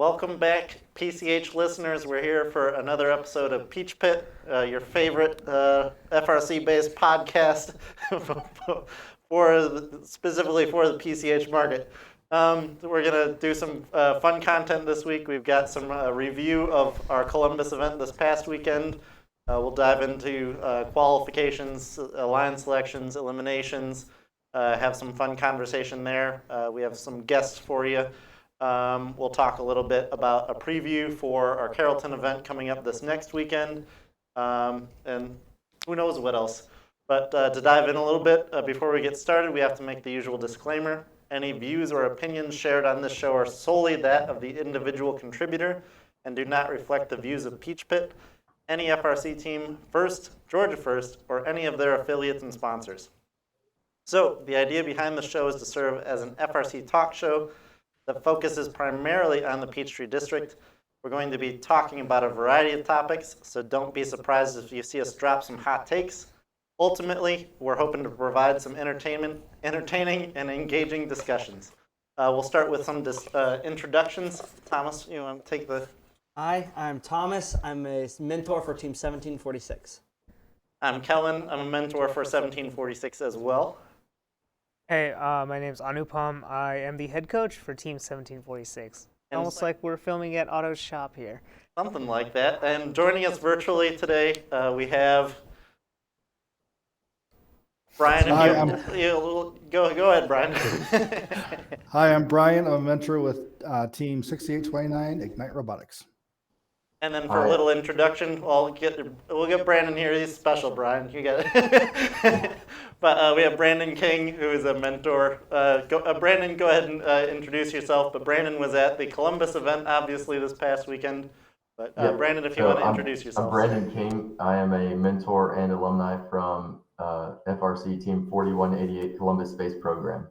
Welcome back, PCH listeners. We're here for another episode of Peach Pit, your favorite FRC-based podcast specifically for the PCH market. We're going to do some fun content this week. We've got some review of our Columbus event this past weekend. We'll dive into qualifications, line selections, eliminations, have some fun conversation there. We have some guests for you. We'll talk a little bit about a preview for our Carrollton event coming up this next weekend, and who knows what else. But to dive in a little bit, before we get started, we have to make the usual disclaimer. Any views or opinions shared on this show are solely that of the individual contributor and do not reflect the views of Peach Pit, any FRC team, First, Georgia First, or any of their affiliates and sponsors. So the idea behind the show is to serve as an FRC talk show that focuses primarily on the Peachtree District. We're going to be talking about a variety of topics, so don't be surprised if you see us drop some hot takes. Ultimately, we're hoping to provide some entertaining and engaging discussions. We'll start with some introductions. Thomas, you want to take the... Hi, I'm Thomas. I'm a mentor for Team 1746. I'm Kellen. I'm a mentor for 1746 as well. Hey, my name's Anupam. I am the head coach for Team 1746. Almost like we're filming at Otto's shop here. Something like that. And joining us virtually today, we have Brian. Go ahead, Brian. Hi, I'm Brian. I'm a mentor with Team 6829 Ignite Robotics. And then for a little introduction, we'll get Brandon here. He's special, Brian. You got it. But we have Brandon King, who is a mentor. Brandon, go ahead and introduce yourself. But Brandon was at the Columbus event, obviously, this past weekend. But Brandon, if you want to introduce yourself. I'm Brandon King. I am a mentor and alumni from FRC Team 4188 Columbus Space Program.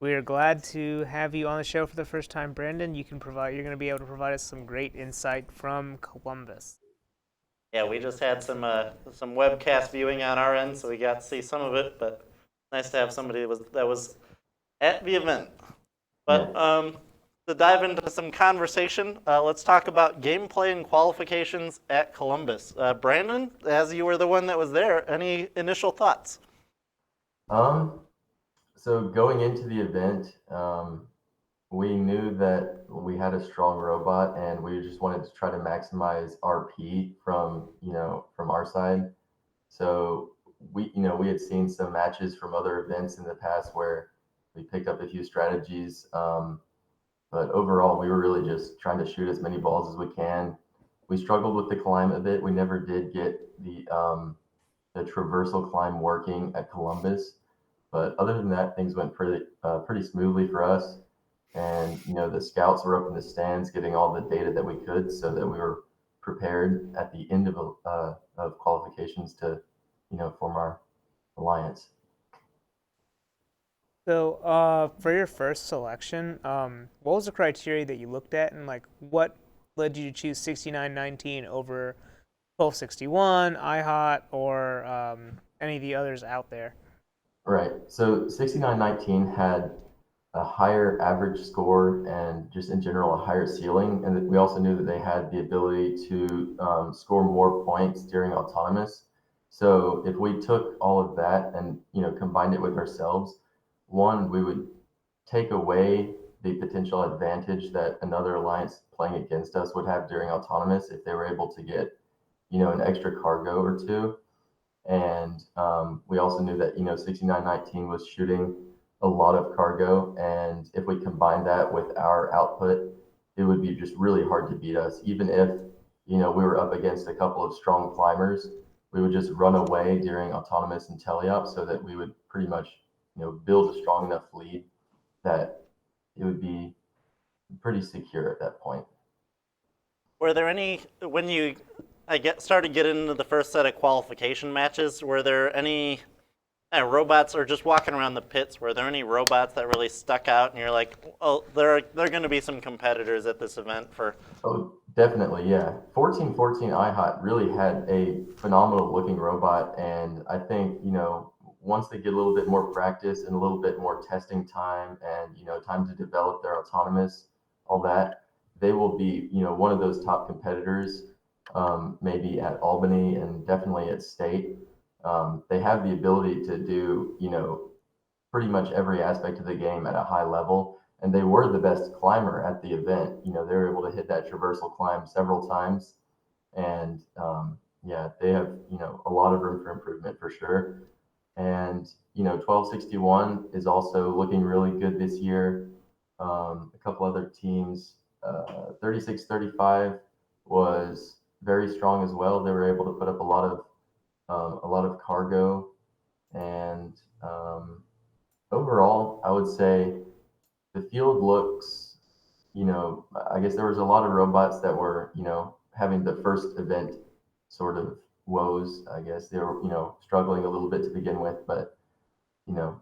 We are glad to have you on the show for the first time, Brandon. You're going to be able to provide us some great insight from Columbus. Yeah, we just had some webcast viewing on our end, so we got to see some of it. But nice to have somebody that was at the event. But to dive into some conversation, let's talk about gameplay and qualifications at Columbus. Brandon, as you were the one that was there, any initial thoughts? So going into the event, we knew that we had a strong robot, and we just wanted to try to maximize RP from our side. So we had seen some matches from other events in the past where we picked up a few strategies, but overall we were really just trying to shoot as many balls as we can. We struggled with the climb a bit. We never did get the traversal climb working at Columbus. But other than that, things went pretty smoothly for us. And, the scouts were up in the stands getting all the data that we could so that we were prepared at the end of qualifications to, form our alliance. So for your first selection, what was the criteria that you looked at, and what led you to choose 6919 over 1261, IHOT, or any of the others out there? Right. So 6919 had a higher average score and just in general a higher ceiling. And we also knew that they had the ability to score more points during autonomous. So if we took all of that and, combined it with ourselves, one, we would take away the potential advantage that another alliance playing against us would have during autonomous if they were able to get, an extra cargo or two. And we also knew that 6919 was shooting a lot of cargo, and if we combined that with our output, it would be just really hard to beat us. Even if we were up against a couple of strong climbers, we would just run away during autonomous and teleop, so that we would pretty much build a strong enough lead that it would be pretty secure at that point. Were there any, when you started getting into the first set of qualification matches, were there any robots, or just walking around the pits, were there any robots that really stuck out and you're like, oh, there are going to be some competitors at this event for... Oh, definitely, yeah. 1414 IHOT really had a phenomenal looking robot, and I think, once they get a little bit more practice and a little bit more testing time and, time to develop their autonomous, all that, they will be, one of those top competitors, maybe at Albany and definitely at State. They have the ability to do, pretty much every aspect of the game at a high level. And they were the best climber at the event. They were able to hit that traversal climb several times. And yeah, they have, a lot of room for improvement for sure. And, 1261 is also looking really good this year. A couple other teams, 3635 was very strong as well. They were able to put up a lot of cargo, and overall, I would say the field looks, I guess there was a lot of robots that were, having the first event sort of woes. I guess they were, struggling a little bit to begin with, but,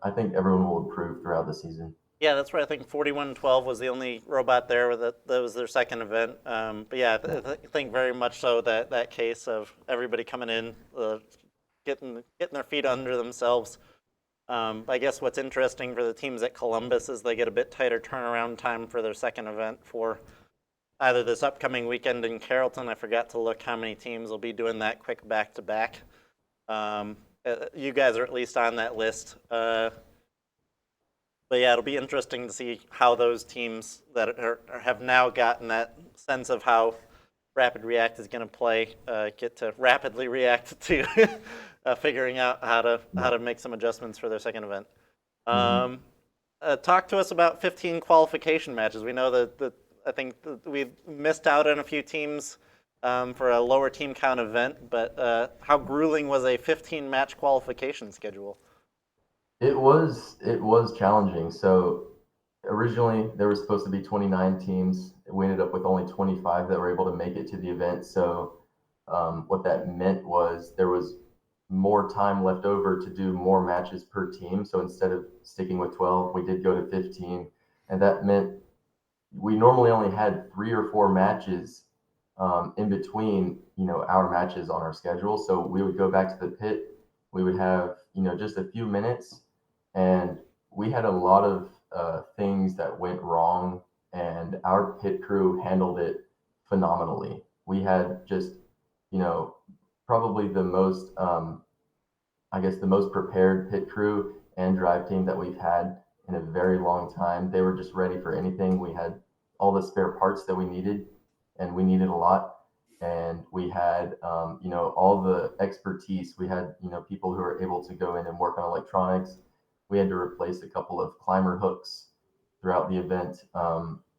I think everyone will improve throughout the season. Yeah, that's right. I think 4112 was the only robot there that was their second event. But yeah, I think very much so that case of everybody coming in, getting their feet under themselves. I guess what's interesting for the teams at Columbus is they get a bit tighter turnaround time for their second event for either this upcoming weekend in Carrollton. I forgot to look how many teams will be doing that quick back-to-back. You guys are at least on that list. But yeah, it'll be interesting to see how those teams that have now gotten that sense of how Rapid React is going to play get to rapidly react to figuring out how to make some adjustments for their second event. Talk to us about 15 qualification matches. We know that I think we missed out on a few teams for a lower team count event, but how grueling was a 15 match qualification schedule? It was challenging. So originally there was supposed to be 29 teams. We ended up with only 25 that were able to make it to the event. So what that meant was there was more time left over to do more matches per team. So instead of sticking with 12, we did go to 15. And that meant we normally only had 3 or 4 matches in between, our matches on our schedule. So we would go back to the pit. We would have, just a few minutes. And we had a lot of things that went wrong, and our pit crew handled it phenomenally. We had just, probably the most, the most prepared pit crew and drive team that we've had in a very long time. They were just ready for anything. We had all the spare parts that we needed, and we needed a lot. And we had, all the expertise. We had, people who were able to go in and work on electronics. We had to replace a couple of climber hooks throughout the event,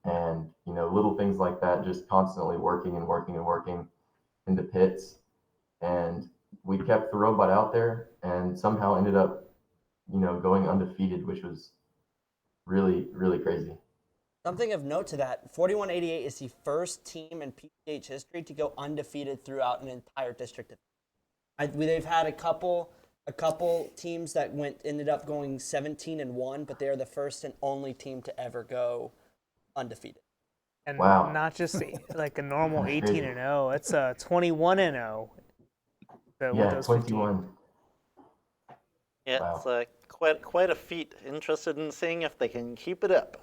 and little things like that, just constantly working in the pits. And we kept the robot out there and somehow ended up, going undefeated, which was really, really crazy. Something of note to that, 4188 is the first team in PCH history to go undefeated throughout an entire district event. They've had a couple teams that ended up going 17-1, but they are the first and only team to ever go undefeated. And Wow. not just like a normal 18-0. It's a 21-0. Yeah, with those 21. Yeah, Wow. it's quite a feat. Interested in seeing if they can keep it up.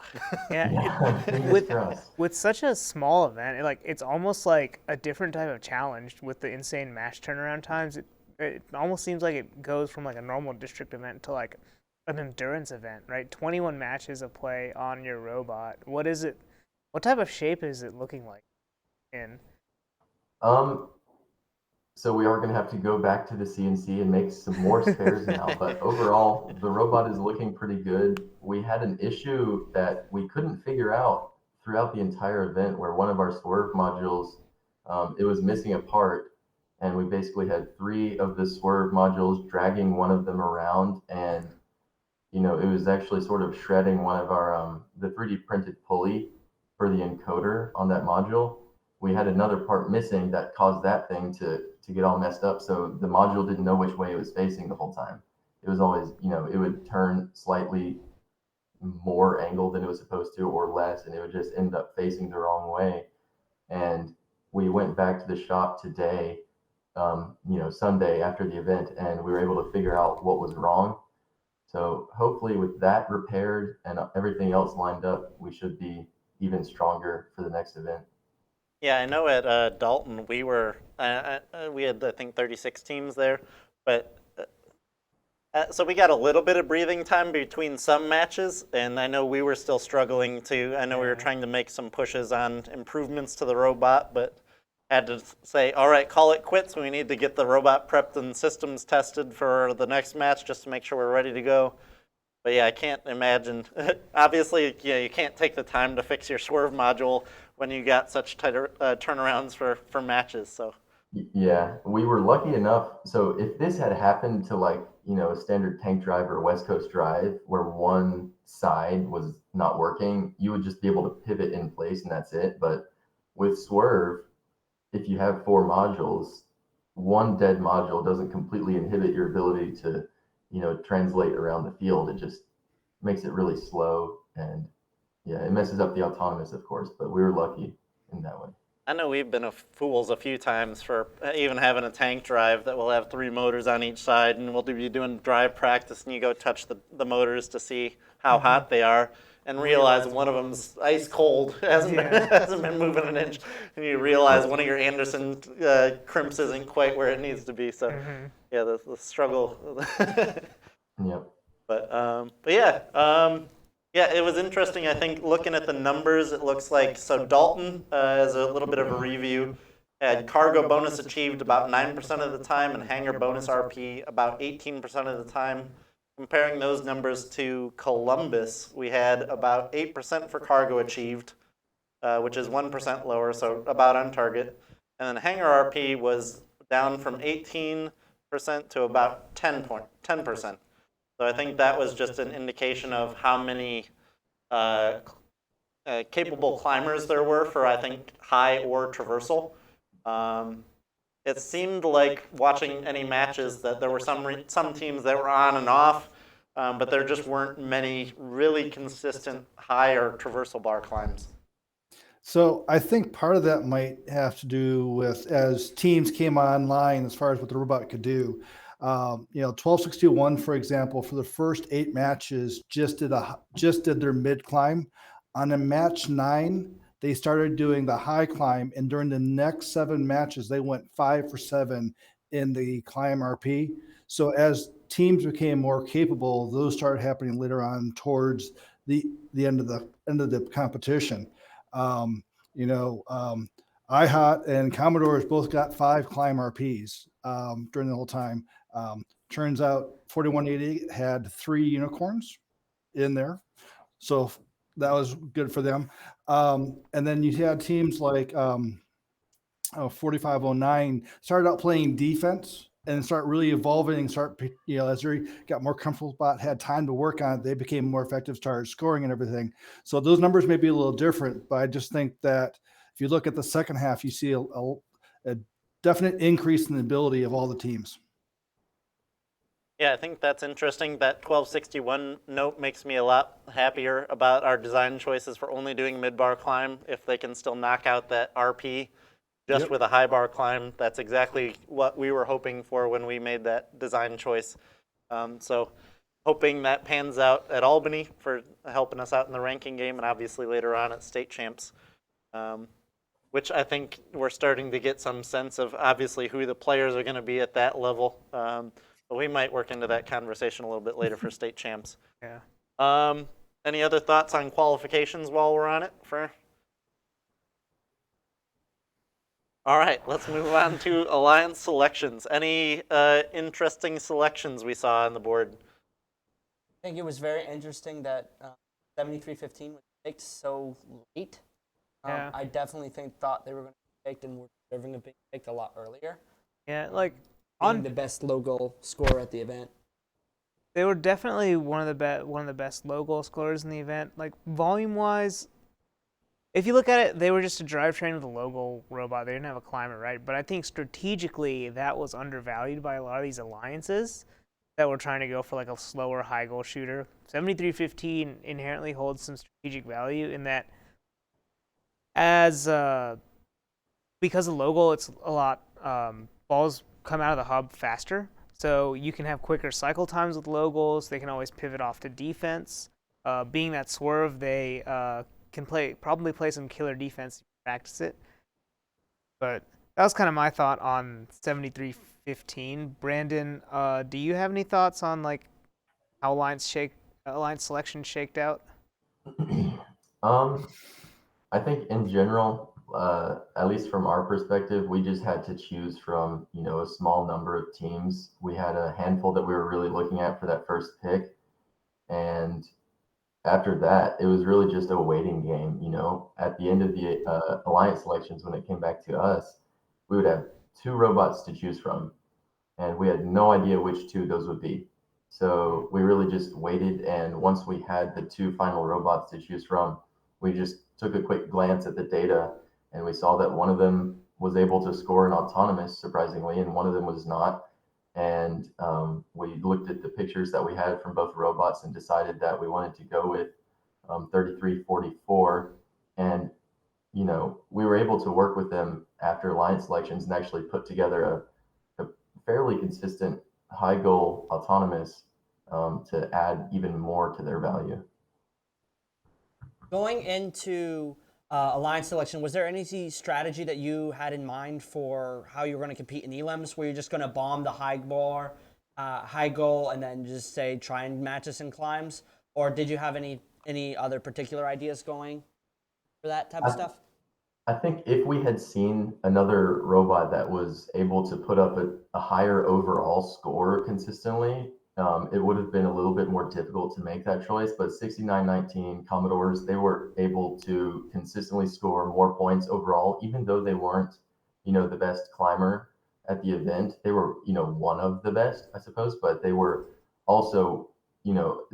Yeah, Fingers crossed. with such a small event, it's almost like a different type of challenge with the insane match turnaround times. It almost seems like it goes from like a normal district event to like an endurance event, right? 21 matches of play on your robot. What is it? What type of shape is it looking like in? So we are going to have to go back to the CNC and make some more spares now. But overall, the robot is looking pretty good. We had an issue that we couldn't figure out throughout the entire event, where one of our swerve modules, it was missing a part. And we basically had 3 of the swerve modules dragging one of them around. And, it was actually sort of shredding one of our, the 3D printed pulley for the encoder on that module. We had another part missing that caused that thing to get all messed up. So the module didn't know which way it was facing the whole time. It was always, it would turn slightly more angled than it was supposed to, or less, and it would just end up facing the wrong way. And we went back to the shop today, Sunday after the event, and we were able to figure out what was wrong. So hopefully with that repaired and everything else lined up, we should be even stronger for the next event. Yeah, I know at Dalton we were we had I think 36 teams there, but so we got a little bit of breathing time between some matches, and I know we were still struggling to. I know we were trying to make some pushes on improvements to the robot, but had to say, all right, call it quits. We need to get the robot prepped and systems tested for the next match just to make sure we're ready to go. But yeah, I can't imagine. Obviously, yeah, you can't take the time to fix your swerve module when you got such tight turnarounds for matches. So. Yeah, we were lucky enough. So if this had happened to like, a standard tank drive or West Coast drive where one side was not working, you would just be able to pivot in place and that's it. But with Swerve, if you have 4 modules, one dead module doesn't completely inhibit your ability to, translate around the field. It just makes it really slow, and yeah, it messes up the autonomous, of course, but we were lucky in that way. I know we've been fools a few times for even having a tank drive that will have 3 motors on each side, and we'll be doing drive practice, and you go touch the motors to see how hot they are, and realize one of them's ice cold, hasn't been moving an inch, and you realize one of your Anderson crimps isn't quite where it needs to be. So, yeah, the struggle. Yep. But yeah. Yeah, it was interesting. I think looking at the numbers, it looks like, so Dalton, as a little bit of a review, had cargo bonus achieved about 9% of the time and hangar bonus RP about 18% of the time. Comparing those numbers to Columbus, we had about 8% for cargo achieved, which is 1% lower, so about on target. And then hangar RP was down from 18% to about 10%. So I think that was just an indication of how many capable climbers there were for, I think, high or traversal. It seemed like watching any matches that there were some teams that were on and off, but there just weren't many really consistent high or traversal bar climbs. So I think part of that might have to do with as teams came online as far as what the robot could do. 1261, for example, for the first 8 matches, just did their mid climb. On a match 9, they started doing the high climb, and during the next 7 matches, they went 5 for 7 in the climb RP. So as teams became more capable, those started happening later on towards the end of the competition. IHOT and Commodores both got 5 climb RPs during the whole time. Turns out 4180 had 3 unicorns in there, so that was good for them. And then you had teams like 4509 started out playing defense and start really evolving and as they got more comfortable spot, had time to work on it, they became more effective, started scoring and everything. So those numbers may be a little different, but I just think that if you look at the second half, you see a definite increase in the ability of all the teams. Yeah, I think that's interesting. That 1261 note makes me a lot happier about our design choices for only doing mid-bar climb if they can still knock out that RP just with a high bar climb. That's exactly what we were hoping for when we made that design choice. So hoping that pans out at Albany for helping us out in the ranking game, and obviously later on at state champs, which I think we're starting to get some sense of obviously who the players are going to be at that level. But we might work into that conversation a little bit later for state champs. Yeah. Any other thoughts on qualifications while we're on it? All right, let's move on to alliance selections. Any interesting selections we saw on the board? I think it was very interesting that 7315 was picked so late. Yeah. I definitely thought they were going to be picked and were deserving of being picked a lot earlier. Yeah, like Being the best low goal scorer at the event. they were definitely one of the best low goal scorers in the event. Like volume wise, if you look at it, they were just a drivetrain with a low goal robot. They didn't have a climber, right? But I think strategically that was undervalued by a lot of these alliances that were trying to go for like a slower high goal shooter. 7315 inherently holds some strategic value in that because of low goal, it's a lot balls come out of the hub faster, so you can have quicker cycle times with low goals. They can always pivot off to defense. Being that swerve, they can probably play some killer defense if you practice it. But that was kind of my thought on 73-15. Brandon, do you have any thoughts on like how alliance selection shaked out? Um, I think in general, at least from our perspective, we just had to choose from, a small number of teams. We had a handful that we were really looking at for that first pick. And after that, it was really just a waiting game. At the end of the alliance selections, when it came back to us, we would have two robots to choose from, and we had no idea which two those would be. So we really just waited, and once we had the two final robots to choose from, we just took a quick glance at the data, and we saw that one of them was able to score an autonomous, surprisingly, and one of them was not. And we looked at the pictures that we had from both robots and decided that we wanted to go with 3344. And, we were able to work with them after line selections and actually put together a fairly consistent high goal autonomous to add even more to their value. Going into alliance selection, was there any strategy that you had in mind for how you were going to compete in elims? Were you just going to bomb the high goal, and then just say try and match us in climbs, or did you have any other particular ideas going for that type of stuff? I think if we had seen another robot that was able to put up a higher overall score consistently, it would have been a little bit more difficult to make that choice. But 6919 Commodores, they were able to consistently score more points overall, even though they weren't, the best climber at the event. They were, one of the best, I suppose, but they were also,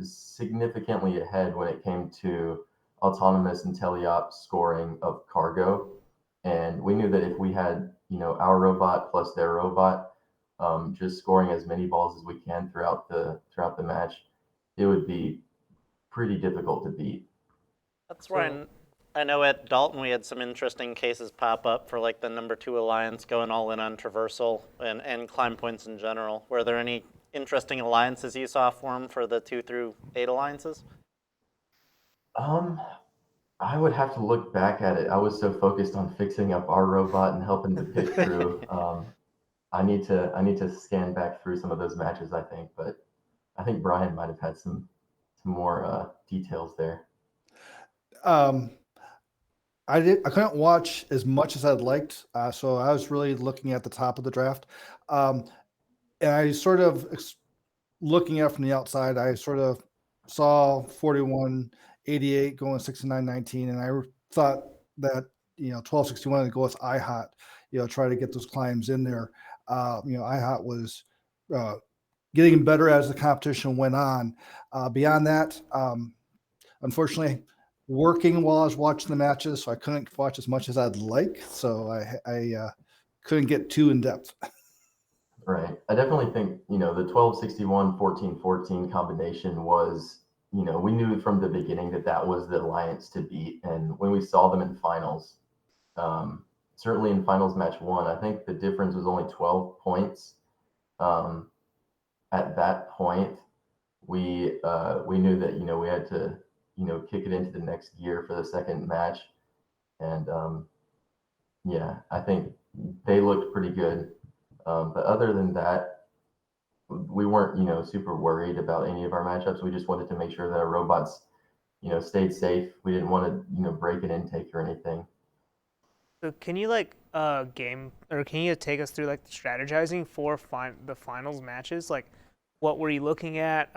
significantly ahead when it came to autonomous and teleop scoring of cargo. And we knew that if we had, our robot plus their robot, just scoring as many balls as we can throughout the match, it would be pretty difficult to beat. That's right. I know at Dalton we had some interesting cases pop up for like the number 2 alliance going all in on traversal and climb points in general. Were there any interesting alliances you saw form for the 2 through 8 alliances? I would have to look back at it. I was so focused on fixing up our robot and helping the pit crew. I need to scan back through some of those matches, I think, but I think Brian might have had some more details there. I couldn't watch as much as I'd liked, so I was really looking at the top of the draft, and I sort of looking at from the outside, I sort of saw 4188 going 6919, and I thought that 1261 to go with IHOT, try to get those climbs in there. IHOT was getting better as the competition went on. Beyond that, unfortunately, working while I was watching the matches, so I couldn't watch as much as I'd like. So I couldn't get too in depth. Right. I definitely think, the 1261, 1414 combination was, we knew from the beginning that was the alliance to beat. And when we saw them in finals, certainly in finals match 1, I think the difference was only 12 points. At that point, we knew that, we had to, kick it into the next gear for the second match. And yeah, I think they looked pretty good. But other than that, we weren't, super worried about any of our matchups. We just wanted to make sure that our robots, stayed safe. We didn't want to, break an intake or anything. So can you can you take us through like the strategizing for the finals matches? Like, what were you looking at?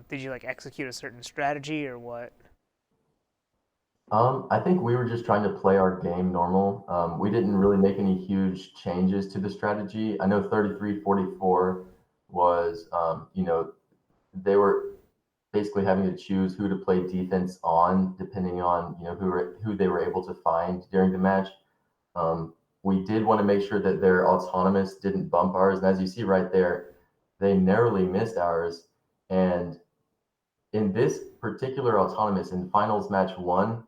Did you like execute a certain strategy or what? I think we were just trying to play our game normal. We didn't really make any huge changes to the strategy. I know 33-44 was, they were basically having to choose who to play defense on, depending on, who they were able to find during the match. We did want to make sure that their autonomous didn't bump ours. And as you see right there, they narrowly missed ours. And in this particular autonomous in finals match 1,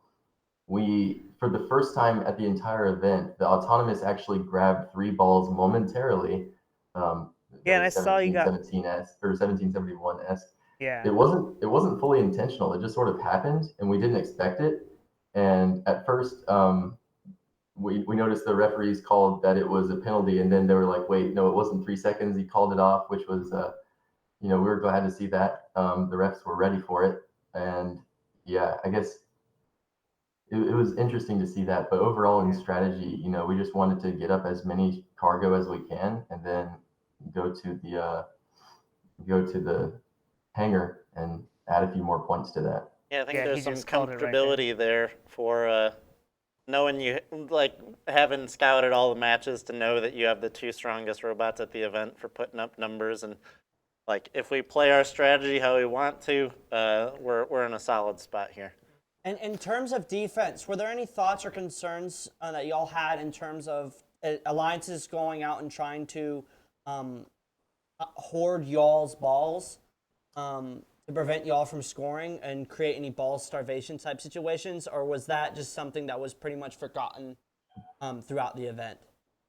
for the first time at the entire event, the autonomous actually grabbed 3 balls momentarily. Yeah, and I saw you got 17S or 1771S. Yeah. It wasn't fully intentional. It just sort of happened, and we didn't expect it. And at first, we noticed the referees called that it was a penalty, and then they were like, wait, no, it wasn't 3 seconds. He called it off, which was, we were glad to see that. The refs were ready for it. And yeah, I guess it was interesting to see that. But overall in strategy, we just wanted to get up as many cargo as we can, and then go to the hangar and add a few more points to that. Yeah, I think Yeah, there's he some just called it right there. comfortability there for knowing you, like having scouted all the matches to know that you have the two strongest robots at the event for putting up numbers. And like if we play our strategy how we want to, we're in a solid spot here. And in terms of defense, were there any thoughts or concerns that y'all had in terms of alliances going out and trying to hoard y'all's balls to prevent y'all from scoring and create any ball starvation type situations? Or was that just something that was pretty much forgotten throughout the event?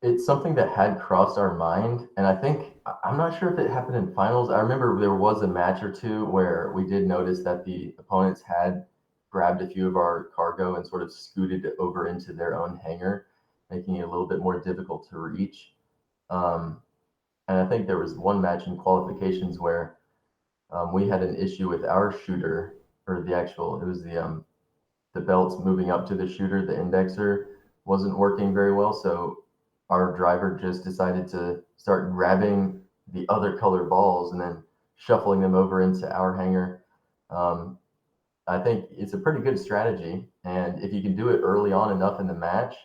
It's something that had crossed our mind, and I'm not sure if it happened in finals. I remember there was a match or two where we did notice that the opponents had grabbed a few of our cargo and sort of scooted it over into their own hangar, making it a little bit more difficult to reach. And I think there was one match in qualifications where we had an issue with our shooter, or it was the belts moving up to the shooter, the indexer wasn't working very well. So our driver just decided to start grabbing the other color balls and then shuffling them over into our hangar. I think it's a pretty good strategy. And if you can do it early on enough in the match,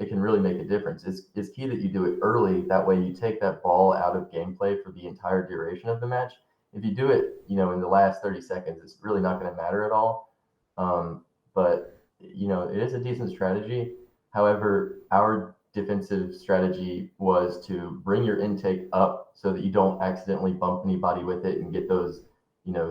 it can really make a difference. It's key that you do it early. That way you take that ball out of gameplay for the entire duration of the match. If you do it, in the last 30 seconds, it's really not going to matter at all. But it is a decent strategy. However, our defensive strategy was to bring your intake up so that you don't accidentally bump anybody with it and get those,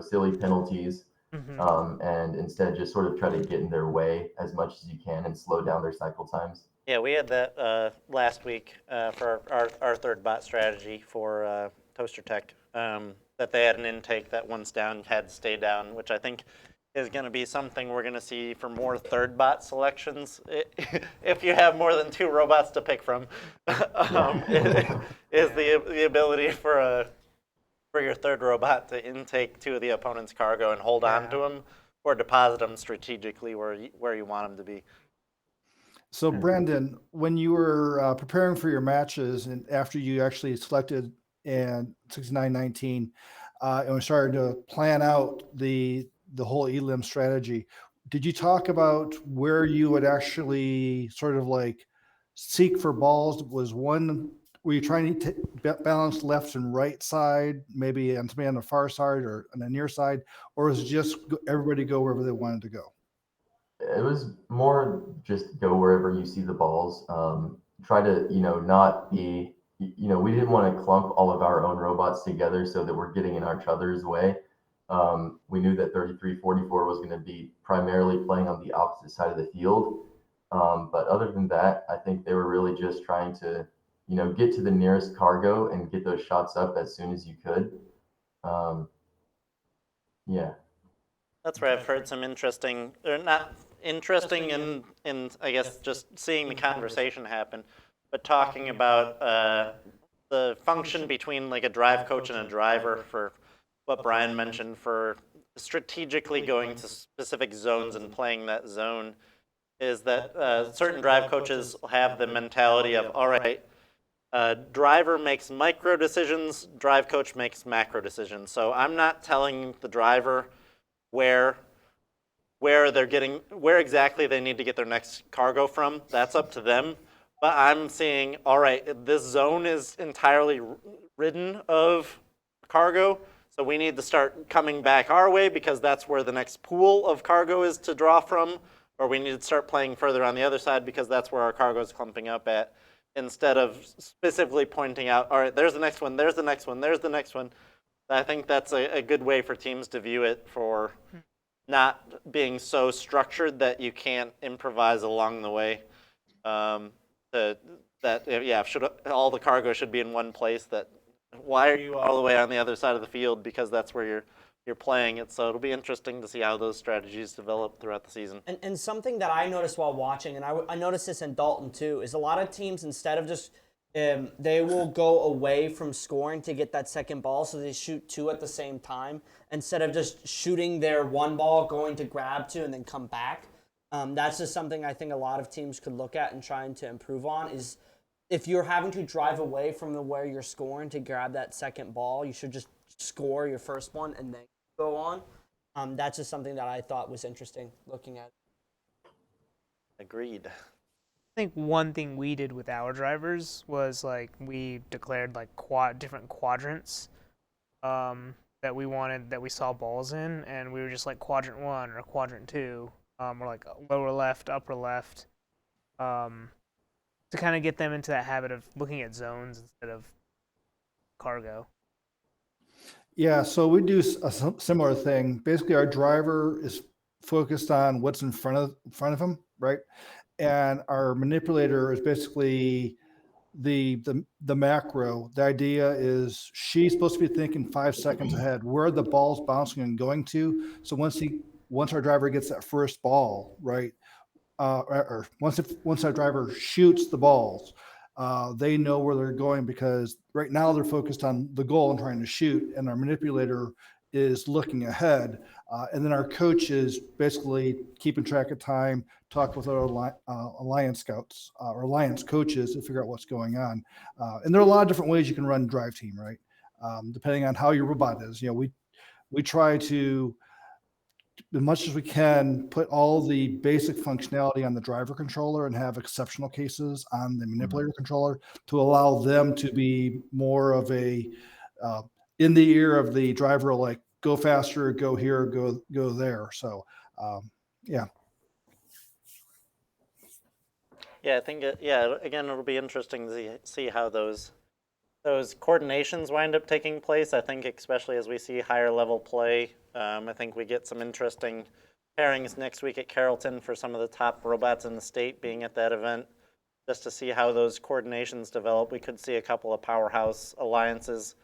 silly penalties. And instead just sort of try to get in their way as much as you can and slow down their cycle times. Yeah, we had that last week for our third bot strategy for Toaster Tech, that they had an intake that once down had to stay down, which I think is going to be something we're going to see for more third bot selections. If you have more than two robots to pick from, is the ability for your third robot to intake two of the opponent's cargo and hold on to them, or deposit them strategically where you want them to be. So, Brandon, when you were preparing for your matches and after you actually selected in 6919, and we started to plan out the whole elim strategy, did you talk about where you would actually sort of like seek for balls? Were you trying to balance left and right side, maybe on somebody on the far side or on the near side, or was it just everybody go wherever they wanted to go? It was more just go wherever you see the balls. Try to, not be, we didn't want to clump all of our own robots together so that we're getting in each other's way. We knew that 3344 was going to be primarily playing on the opposite side of the field. But other than that, I think they were really just trying to, get to the nearest cargo and get those shots up as soon as you could. Yeah. That's where I've heard some interesting, or not interesting in I guess just seeing the conversation happen, but talking about the function between like a drive coach and a driver for what Brian mentioned for strategically going to specific zones and playing that zone, is that certain drive coaches have the mentality of, all right, driver makes micro decisions, drive coach makes macro decisions. So I'm not telling the driver where exactly they need to get their next cargo from. That's up to them. But I'm seeing, all right, this zone is entirely ridden of cargo, so we need to start coming back our way because that's where the next pool of cargo is to draw from, or we need to start playing further on the other side because that's where our cargo is clumping up at, instead of specifically pointing out, all right, there's the next one, there's the next one, there's the next one. I think that's a good way for teams to view it, for not being so structured that you can't improvise along the way. All the cargo should be in one place. Why are you all the way on the other side of the field? Because that's where you're playing it. So it'll be interesting to see how those strategies develop throughout the season. And something that I noticed while watching, and I noticed this in Dalton too, is a lot of teams, instead of just they will go away from scoring to get that second ball, so they shoot two at the same time instead of just shooting their one ball, going to grab two, and then come back. That's just something I think a lot of teams could look at and trying to improve on. Is if you're having to drive away from where you're scoring to grab that second ball, you should just score your first one and then go on. That's just something that I thought was interesting looking at. Agreed. I think one thing we did with our drivers was like we declared like different quadrants that we saw balls in, and we were just like quadrant 1 or quadrant 2, or like lower left, upper left, to kind of get them into that habit of looking at zones instead of cargo. Yeah, so we do a similar thing. Basically, our driver is focused on what's in front of him, right? And our manipulator is basically the macro. The idea is she's supposed to be thinking 5 seconds ahead, where the ball's bouncing and going to. So once our driver gets that first ball, right, or once our driver shoots the balls, they know where they're going, because right now they're focused on the goal and trying to shoot, and our manipulator is looking ahead. And then our coach is basically keeping track of time, talk with our alliance scouts or alliance coaches to figure out what's going on. And there are a lot of different ways you can run drive team, right? Depending on how your robot is. We try to, as much as we can, put all the basic functionality on the driver controller and have exceptional cases on the manipulator controller to allow them to be more of a in the ear of the driver, like go faster, go here, go there. So yeah. Yeah, I think again, it'll be interesting to see how those coordinations wind up taking place. I think especially as we see higher level play, I think we get some interesting pairings next week at Carrollton for some of the top robots in the state being at that event, just to see how those coordinations develop. We could see a couple of powerhouse alliances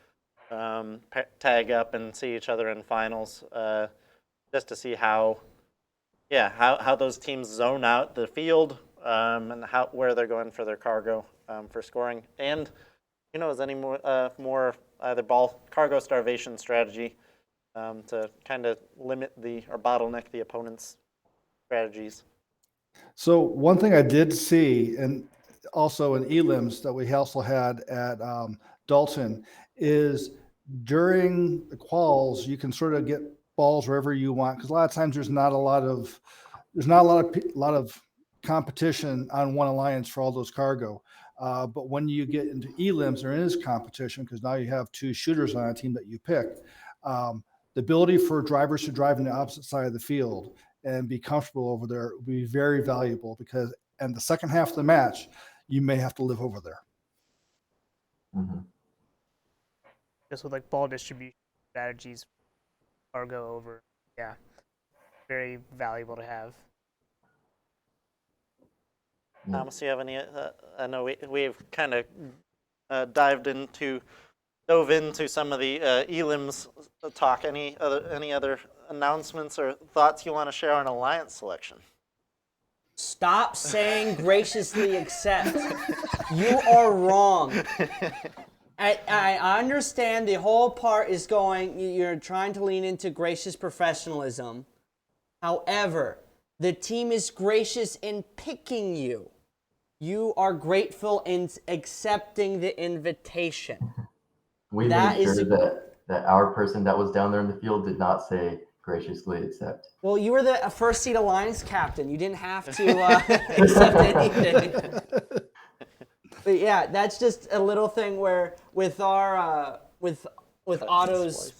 tag up and see each other in finals, just to see how those teams zone out the field, and where they're going for their cargo for scoring. And is any more either ball cargo starvation strategy to kind of limit or bottleneck the opponent's strategies. So one thing I did see, and also in elims that we also had at Dalton, is during the quals you can sort of get balls wherever you want, because a lot of times there's not a lot of competition on one alliance for all those cargo. But when you get into elims, there is competition, because now you have two shooters on a team that you pick. The ability for drivers to drive in the opposite side of the field and be comfortable over there would be very valuable, because in the second half of the match, you may have to live over there. Mm-hmm. Just with like ball distribution strategies, cargo over, yeah, very valuable to have. Thomas, do you have any? I know we've kind of dove into some of the elims talk. Any other announcements or thoughts you want to share on alliance selection? Stop saying graciously accept. You are wrong. I understand the whole part is you're trying to lean into gracious professionalism. However, the team is gracious in picking you. You are grateful in accepting the invitation. We made sure that our person that was down there in the field did not say graciously accept. Well, you were the first seed alliance captain. You didn't have to accept anything. But yeah, that's just a little thing where with our with Otto's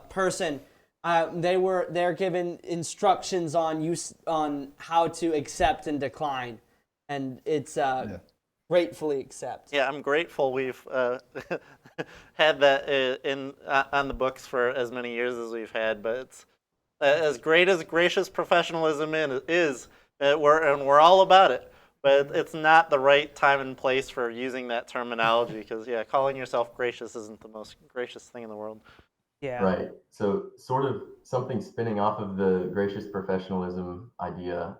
person, they're given instructions on how to accept and decline, and it's gratefully accept. Yeah, I'm grateful we've had that on the books for as many years as we've had, but it's as great as gracious professionalism is, we're all about it. But it's not the right time and place for using that terminology, because calling yourself gracious isn't the most gracious thing in the world. Yeah. Right. So sort of something spinning off of the gracious professionalism idea.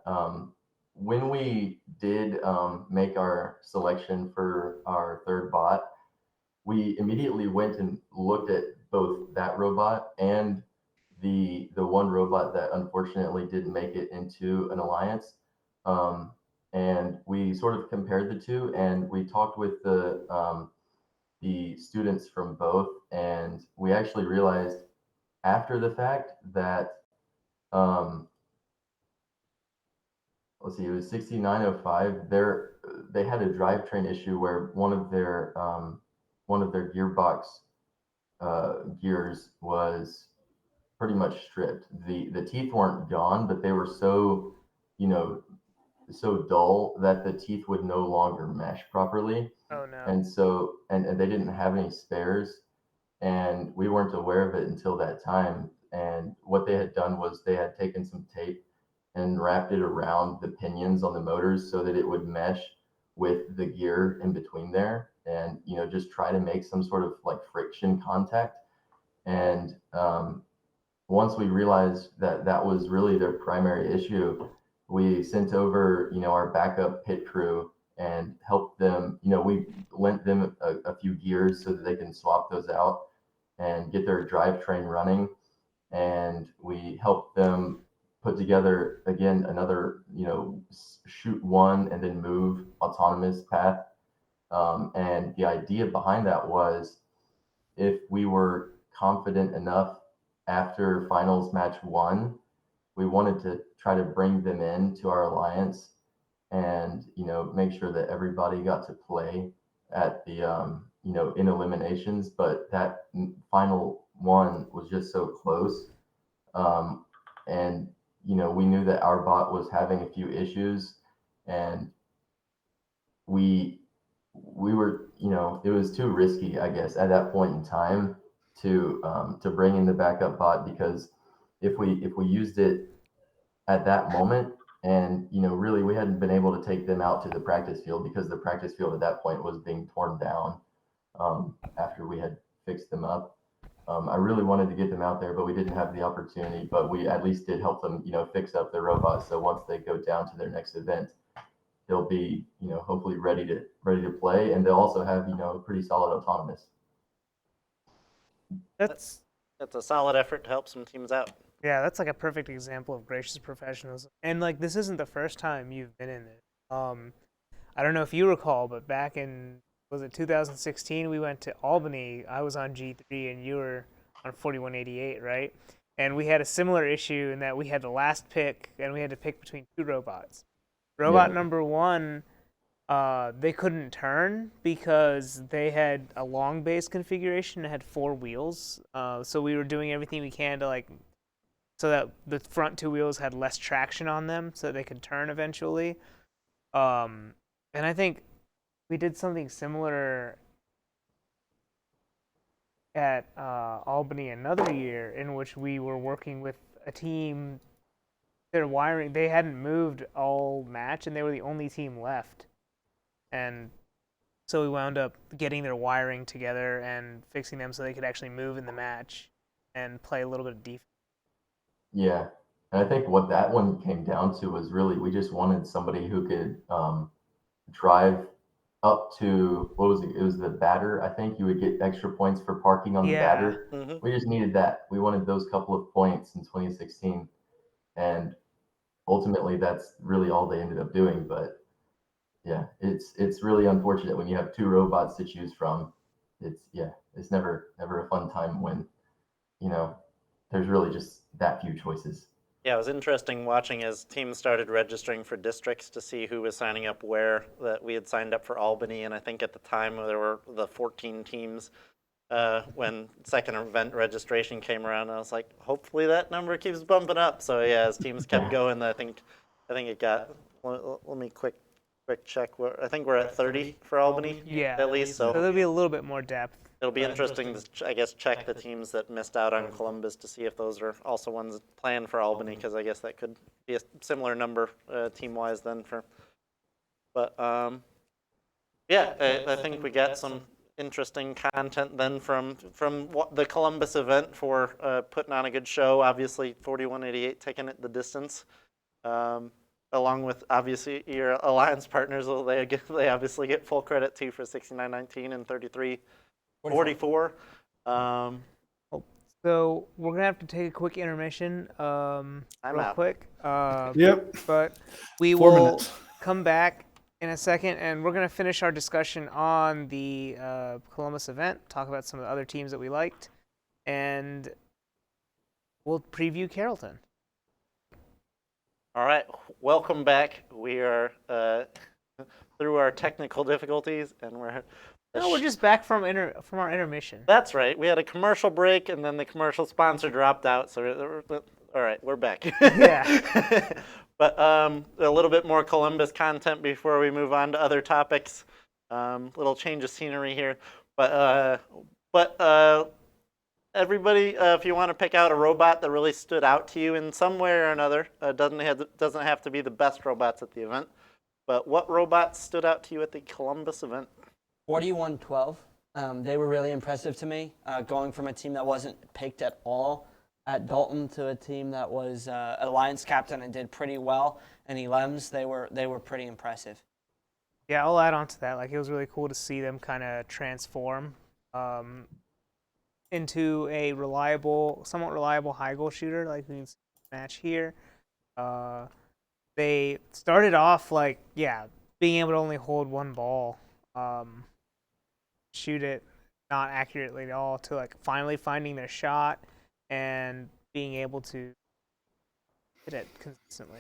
When we did make our selection for our third bot, we immediately went and looked at both that robot and the one robot that unfortunately didn't make it into an alliance. Um, and we sort of compared the two, and we talked with the students from both, and we actually realized after the fact that um, let's see, it was 6905. They had a drivetrain issue where one of their gearbox gears was pretty much stripped. The teeth weren't gone, but they were so, you know, so dull that the teeth would no longer mesh properly. Oh no. And so, and they didn't have any spares, and we weren't aware of it until that time. And what they had done was they had taken some tape and wrapped it around the pinions on the motors so that it would mesh with the gear in between there, and just try to make some sort of like friction contact. And once we realized that that was really their primary issue, we sent over, our backup pit crew and helped them. We lent them a few gears so that they can swap those out and get their drivetrain running. And we helped them put together again another, shoot one and then move autonomous path. And the idea behind that was if we were confident enough after finals match one, we wanted to try to bring them into our alliance and make sure that everybody got to play at the in eliminations. But that final one was just so close, and we knew that our bot was having a few issues, and we were, it was too risky, I guess, at that point in time to bring in the backup bot, because if we used it at that moment, and really we hadn't been able to take them out to the practice field because the practice field at that point was being torn down after we had fixed them up. I really wanted to get them out there, but we didn't have the opportunity. But we at least did help them, fix up their robots. So once they go down to their next event, they'll be, hopefully ready to play, and they'll also have, pretty solid autonomous. That's That's a solid effort to help some teams out. yeah, that's like a perfect example of gracious professionalism. And like this isn't the first time you've been in it. I don't know if you recall, but back in was it 2016 we went to Albany. I was on G3 and you were on 4188, right? And we had a similar issue in that we had the last pick and we had to pick between two robots. Robot Yeah. number one, they couldn't turn because they had a long base configuration that had 4 wheels. So we were doing everything we can to like so that the front 2 wheels had less traction on them so that they could turn eventually. And I think we did something similar at Albany another year in which we were working with a team. Their wiring, they hadn't moved all match and they were the only team left. And so we wound up getting their wiring together and fixing them so they could actually move in the match and play a little bit of defense. Yeah. And I think what that one came down to was really we just wanted somebody who could drive up to, what was it? It was the batter. I think you would get extra points for parking on the Yeah. batter. Mm-hmm. We just needed that. We wanted those couple of points in 2016. And ultimately that's really all they ended up doing. But yeah, it's really unfortunate when you have 2 robots to choose from. It's never a fun time when, there's really just that few choices. Yeah, it was interesting watching as teams started registering for districts to see who was signing up where. That we had signed up for Albany, and I think at the time there were the 14 teams when second event registration came around. I was like, hopefully that number keeps bumping up. So yeah, as teams kept going, I think it got. Let me quick check. I think we're at 30 for Albany. Yeah. At least So so. there'll be a little bit more depth. It'll be interesting to, I guess, check the teams that missed out on Columbus to see if those are also ones planned for Albany, because I guess that could be a similar number team-wise then for. But yeah, I think we got some interesting content then from the Columbus event for putting on a good show. Obviously, 4188 taking it the distance, along with obviously your alliance partners. They obviously get full credit too for 69-19 and 33-44. So we're gonna have to take a quick intermission, I'm real out. quick. Yep. But we 4 will minutes. come back in a second, and we're gonna finish our discussion on the Columbus event, talk about some of the other teams that we liked, and we'll preview Carrollton. All right, welcome back. We are through our technical difficulties, and we're just back from our intermission. That's right. We had a commercial break, and then the commercial sponsor dropped out. So, all right, we're back. Yeah. But a little bit more Columbus content before we move on to other topics. Little change of scenery here. But everybody, if you want to pick out a robot that really stood out to you in some way or another, doesn't have to be the best robots at the event. But what robots stood out to you at the Columbus event? 4112. They were really impressive to me, going from a team that wasn't picked at all at Dalton to a team that was alliance captain and did pretty well. And Elems, they were pretty impressive. Yeah, I'll add on to that. Like, it was really cool to see them kind of transform into a somewhat reliable high goal shooter, like we can see in the match here. They started off being able to only hold one ball, shoot it not accurately at all, to like finally finding their shot and being able to hit it consistently.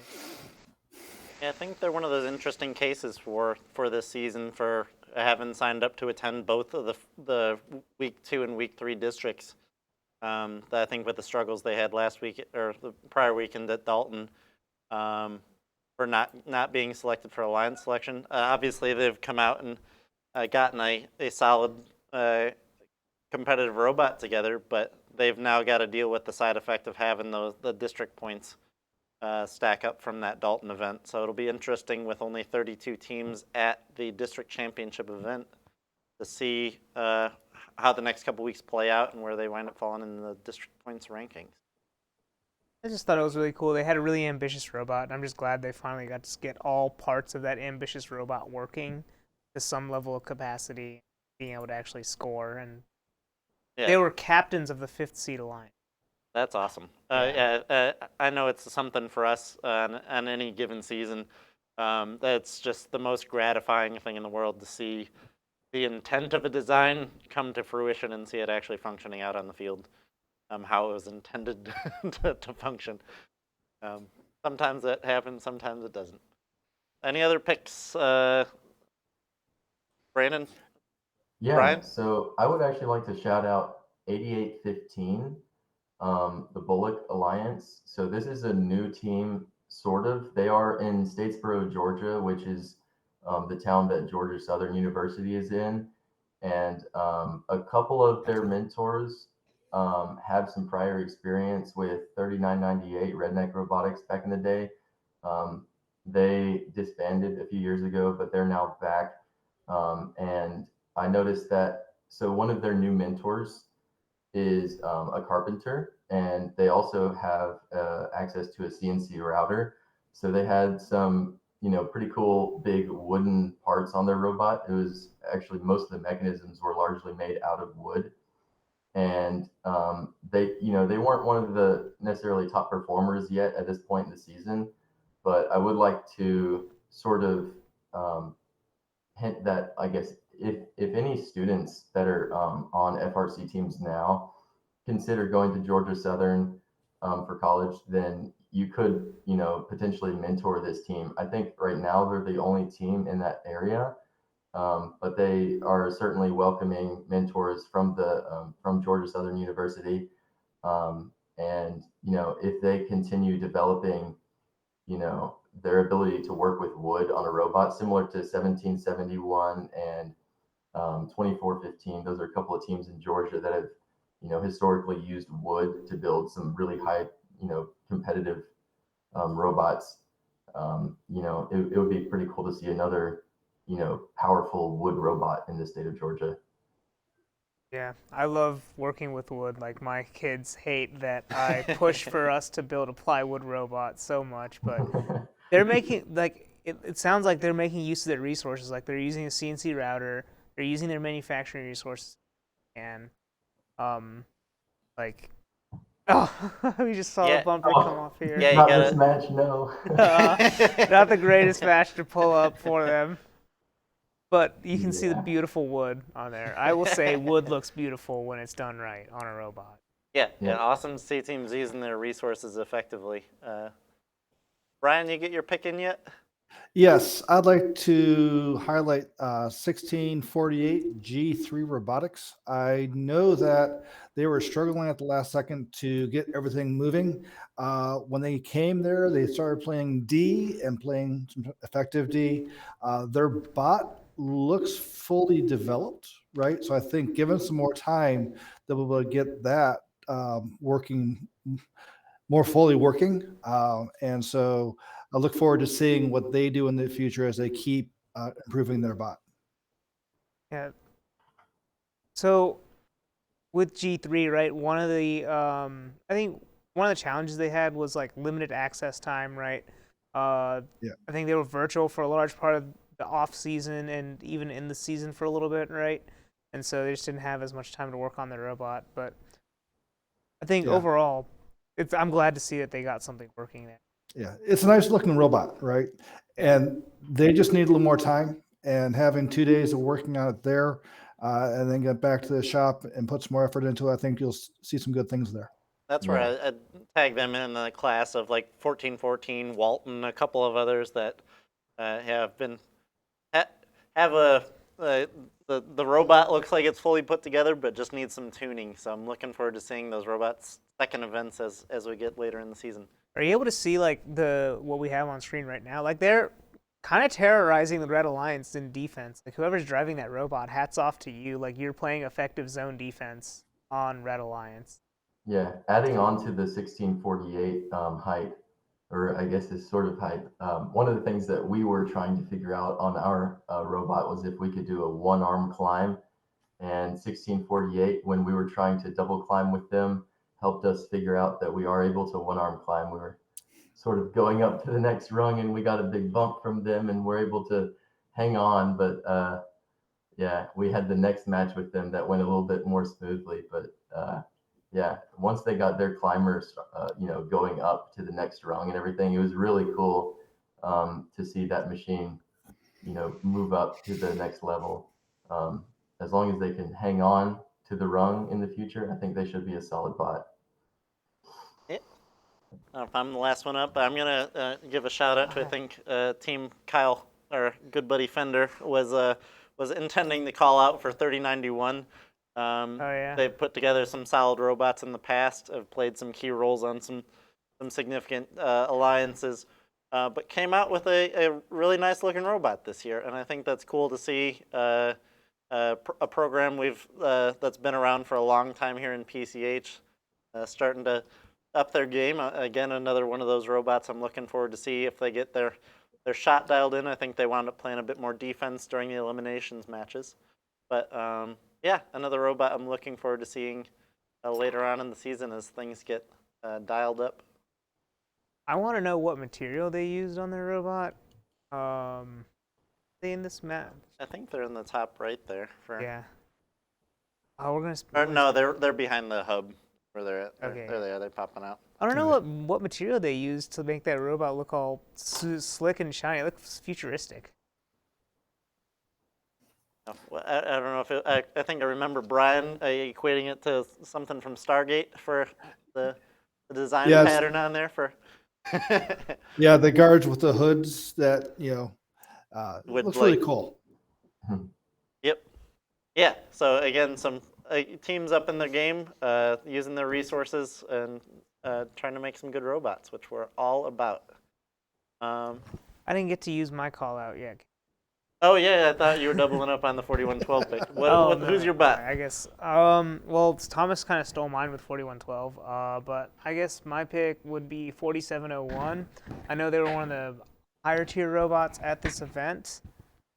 Yeah, I think they're one of those interesting cases for this season, for having signed up to attend both of the week 2 and week 3 districts. That I think with the struggles they had last week or the prior weekend at Dalton, for not being selected for alliance selection. Obviously, they've come out and gotten a solid competitive robot together, but they've now got to deal with the side effect of having the district points stack up from that Dalton event. So it'll be interesting with only 32 teams at the district championship event to see how the next couple weeks play out and where they wind up falling in the district points rankings. I just thought it was really cool. They had a really ambitious robot, and I'm just glad they finally got to get all parts of that ambitious robot working to some level of capacity, being able to actually score. And they were captains of the 5th seed alliance. That's awesome. I know it's something for us on any given season. That's just the most gratifying thing in the world to see the intent of a design come to fruition and see it actually functioning out on the field, how it was intended to function. Sometimes that happens, sometimes it doesn't. Any other picks, Brandon? Yeah, Brian? so I would actually like to shout out 8815, the Bullock Alliance. So this is a new team, sort of. They are in Statesboro, Georgia, which is the town that Georgia Southern University is in. And a couple of their mentors have some prior experience with 3998 Redneck Robotics back in the day. They disbanded a few years ago, but they're now back. And I noticed that, so one of their new mentors is a carpenter, and they also have access to a CNC router. So they had some, pretty cool big wooden parts on their robot. It was actually, most of the mechanisms were largely made out of wood. And they weren't one of the necessarily top performers yet at this point in the season, but I would like to sort of hint that, I guess, if any students that are on FRC teams now consider going to Georgia Southern for college, then you could, potentially mentor this team. I think right now they're the only team in that area, but they are certainly welcoming mentors from Georgia Southern University. And, if they continue developing, their ability to work with wood on a robot, similar to 1771 and 2415. Those are a couple of teams in Georgia that have, historically used wood to build some really high, competitive robots. It would be pretty cool to see another, powerful wood robot in the state of Georgia. Yeah, I love working with wood. Like, my kids hate that I push for us to build a plywood robot so much, but they're making, like, it sounds like they're making use of their resources. Like, they're using a CNC router, they're using their manufacturing resources, and, like, oh, we just saw a Yeah. bumper come off here. Yeah, you Not gotta. this match, no. Not the greatest match to pull up for them. But you can see the Yeah. beautiful wood on there. I will say wood looks beautiful when it's done right on a robot. Yeah, Yeah. awesome to see teams using their resources effectively. Brian, you get your pick in yet? Yes, I'd like to highlight 1648 G3 Robotics. I know that they were struggling at the last second to get everything moving. When they came there, they started playing D and playing some effective D. Their bot looks fully developed, right? So I think given some more time, they'll be able to get that working more fully working. And so I look forward to seeing what they do in the future as they keep improving their bot. Yeah. So with G3, right? One of the I think one of the challenges they had was like limited access time, right? Yeah. I think they were virtual for a large part of the off season and even in the season for a little bit, right? And so they just didn't have as much time to work on their robot. But I think Yeah. overall, I'm glad to see that they got something working there. Yeah, it's a nice looking robot, right? And they just need a little more time. And having 2 days of working on it there, and then get back to the shop and put some more effort into it, I think you'll see some good things there. That's Yeah. where I'd tag them in the class of like 1414, Walton, a couple of others that have been have the robot looks like it's fully put together, but just needs some tuning. So I'm looking forward to seeing those robots second events as we get later in the season. Are you able to see like what we have on screen right now? Like they're kind of terrorizing the Red Alliance in defense. Like whoever's driving that robot, hats off to you. Like you're playing effective zone defense on Red Alliance. Yeah, adding on to the 1648 height, or I guess this sort of height, one of the things that we were trying to figure out on our robot was if we could do a one-arm climb. And 1648, when we were trying to double climb with them, helped us figure out that we are able to one-arm climb. We were sort of going up to the next rung, and we got a big bump from them, and we're able to hang on. But yeah, we had the next match with them that went a little bit more smoothly. But yeah, once they got their climbers, going up to the next rung and everything, it was really cool to see that machine, move up to the next level. As long as they can hang on to the rung in the future, I think they should be a solid bot. If I'm the last one up, I'm gonna give a shout out to I think Team Kyle, our good buddy Fender, was intending to call out for 3091. Oh yeah. They've put together some solid robots in the past, have played some key roles on some significant alliances, but came out with a really nice looking robot this year, and I think that's cool to see. A program that's been around for a long time here in PCH, starting to up their game. Again, another one of those robots I'm looking forward to see if they get their shot dialed in. I think they wound up playing a bit more defense during the eliminations matches. But yeah, another robot I'm looking forward to seeing later on in the season as things get dialed up. I want to know what material they used on their robot. They in this map? I think they're in the top right there. Yeah. Oh, we're gonna. Or, no, they're behind the hub where they're at. Okay. There they are. They're popping out. I don't know what material they used to make that robot look all slick and shiny. It looks futuristic. I don't know if I think I remember Brian equating it to something from Stargate for the design Yes. pattern on there for. Yeah, the guards with the hoods that, Would, looks really like- cool. Yep. Yeah. So again, some teams up in their game, using their resources and trying to make some good robots, which we're all about. I didn't get to use my call out yet. Oh yeah, I thought you were doubling up on the 4112 pick. Who's your bot? I guess. Well, Thomas kind of stole mine with 4112. But I guess my pick would be 4701. I know they were one of the higher tier robots at this event.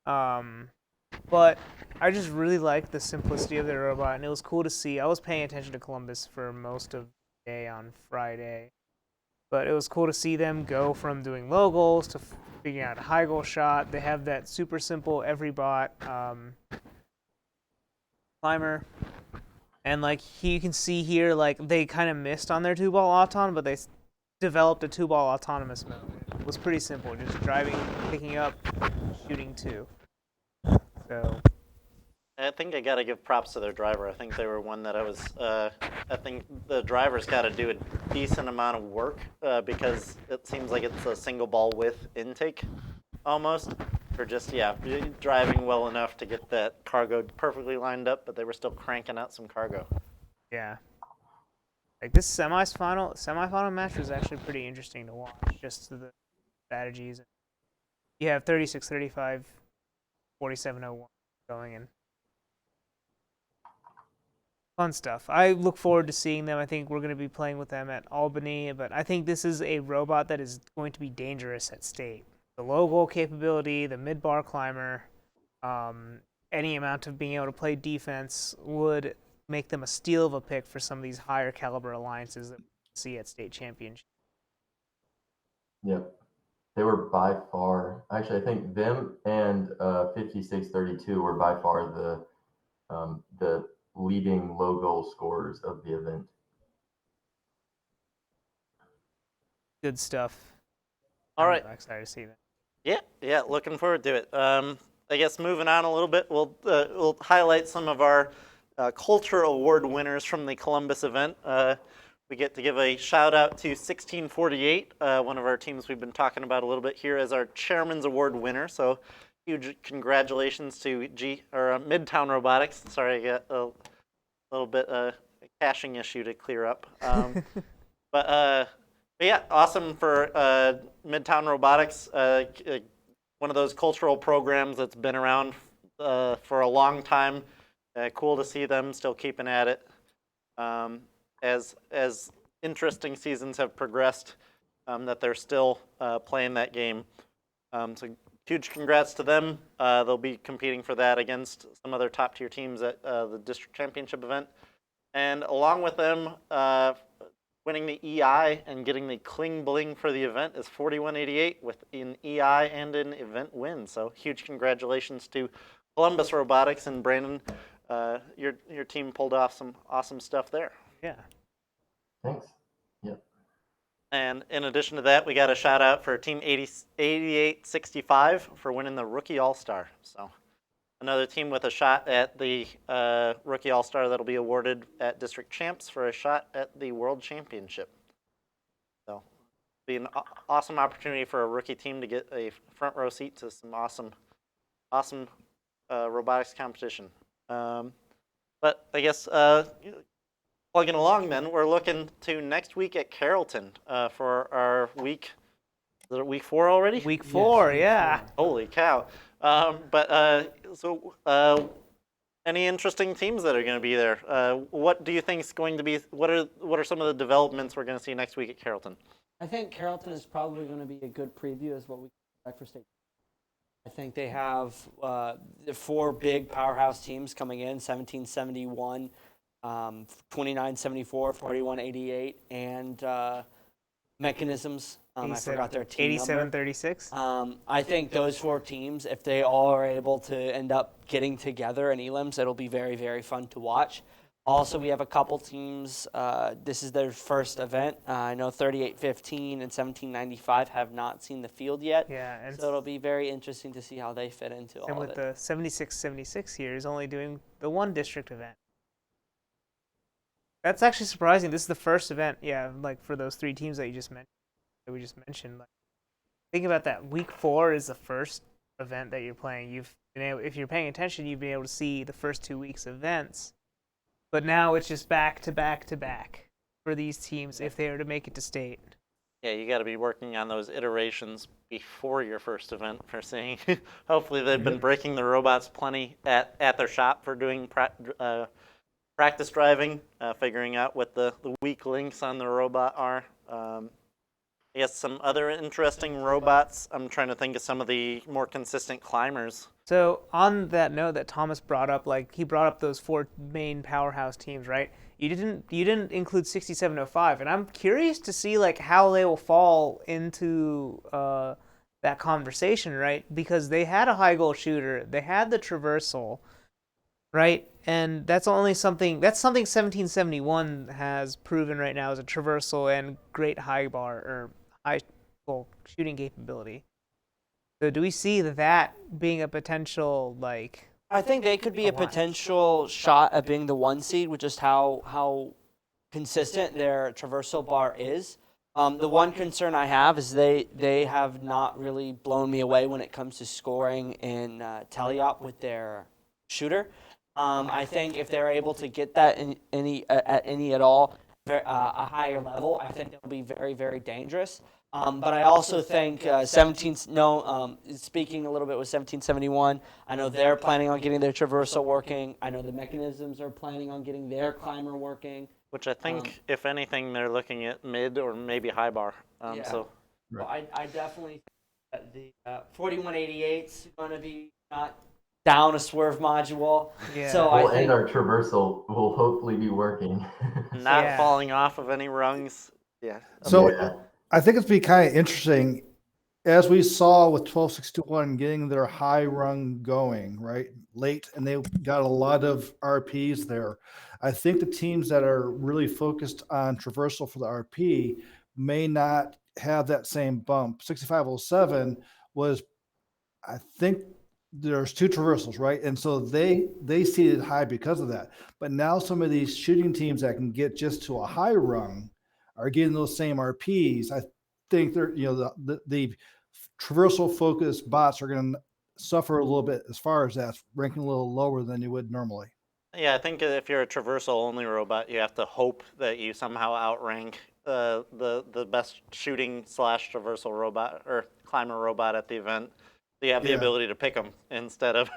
But I just really liked the simplicity of their robot, and it was cool to see. I was paying attention to Columbus for most of the day on Friday, but it was cool to see them go from doing low goals to figuring out a high goal shot. They have that super simple every bot climber, and like you can see here, like they kind of missed on their 2-ball auton, but they developed a 2-ball autonomous mode. It was pretty simple, just driving, picking up, shooting 2. So I think I got to give props to their driver. I think they were one that I think the driver's got to do a decent amount of work because it seems like it's a single ball width intake almost. For just, driving well enough to get that cargo perfectly lined up, but they were still cranking out some cargo. yeah. Like this semifinal match was actually pretty interesting to watch, just the strategies. You have 36-35, 47-01 going in. Fun stuff. I look forward to seeing them. I think we're going to be playing with them at Albany, but I think this is a robot that is going to be dangerous at state. The low goal capability, the mid-bar climber, any amount of being able to play defense would make them a steal of a pick for some of these higher caliber alliances that we see at state championship. Yep. They were by far, actually, I think them and 56-32 were by far the leading low goal scorers of the event. Good stuff. All right. I'm excited to see that. Yeah, looking forward to it. I guess moving on a little bit, we'll highlight some of our Culture Award winners from the Columbus event. We get to give a shout out to 1648, one of our teams we've been talking about a little bit here as our Chairman's Award winner. So huge congratulations to Midtown Robotics. Sorry, I got a little bit a caching issue to clear up. But yeah, awesome for Midtown Robotics. One of those cultural programs that's been around for a long time. Cool to see them still keeping at it. As interesting seasons have progressed, that they're still playing that game. So huge congrats to them. They'll be competing for that against some other top tier teams at the district championship event. And along with them, winning the EI and getting the Kling Bling for the event is 4188 with an EI and an event win. So huge congratulations to Columbus Robotics and Brandon. Your team pulled off some awesome stuff there. Yeah. Thanks. Yep. And in addition to that, we got a shout out for Team 8865 for winning the Rookie All-Star. So another team with a shot at the Rookie All-Star that'll be awarded at District Champs for a shot at the World Championship. So be an awesome opportunity for a rookie team to get a front row seat to some awesome robotics competition. But I guess plugging along then, we're looking to next week at Carrollton for our week. Is it week 4 already? Week 4, yeah. Holy cow. Any interesting teams that are going to be there? What do you think is going to be, what are some of the developments we're going to see next week at Carrollton? I think Carrollton is probably going to be a good preview as what we expect for state. I think they have the 4 big powerhouse teams coming in: 1771, 2974, 4188, and Mechanisms. I forgot their team 8736. I think those 4 teams, if they all are able to end up getting together in elims, it'll be very, very fun to watch. Also, we have a couple teams. This is their first event. I know 3815 and 1795 have not seen the field yet. Yeah, and so it'll be very interesting to see how they fit into all of it. And with the 7676 here is only doing the 1 district event. That's actually surprising. This is the first event, like for those 3 teams that we just mentioned. Like, think about that. Week 4 is the first event that you're playing. If you're paying attention, you've been able to see the first 2 weeks events. But now it's just back to back to back for these teams if they are to make it to state. Yeah, you got to be working on those iterations before your first event for seeing. Hopefully they've been breaking the robots plenty at their shop for doing practice driving, figuring out what the weak links on the robot are. I guess some other interesting robots. I'm trying to think of some of the more consistent climbers. So on that note that Thomas brought up, like he brought up those 4 main powerhouse teams, right? You didn't include 6705, and I'm curious to see like how they will fall into that conversation, right? Because they had a high goal shooter, they had the traversal, right? And that's something 1771 has proven right now is a traversal and great high bar or high goal shooting capability. So do we see that being a potential like? I think they could be a Alliance. potential shot at being the 1 seed with just how consistent their traversal bar is. The one concern I have is they have not really blown me away when it comes to scoring in teleop with their shooter. I think if they're able to get that in any at all a higher level, I think they'll be very, very dangerous. But I also think speaking a little bit with 1771, I know they're planning on getting their traversal working. I know the mechanisms are planning on getting their climber working. Which I think, if anything, they're looking at mid or maybe high bar. Yeah. So Well, I definitely think that the 4188's going to be not down a swerve module. Yeah. So Well, I think and our traversal will hopefully be working. not Yeah. falling off of any rungs. Yeah. So Yeah. I think it's be kind of interesting, as we saw with 1261 getting their high rung going right late, and they got a lot of RPs there. I think the teams that are really focused on traversal for the RP may not have that same bump. 6507 was, I think there's 2 traversals, right? And so they seeded high because of that. But now some of these shooting teams that can get just to a high rung are getting those same RPs. I think they're, the traversal focused bots are going to suffer a little bit as far as that, ranking a little lower than you would normally. Yeah, I think if you're a traversal only robot, you have to hope that you somehow outrank the best shooting / traversal robot or climber robot at the event. So you have the Yeah. ability to pick them instead of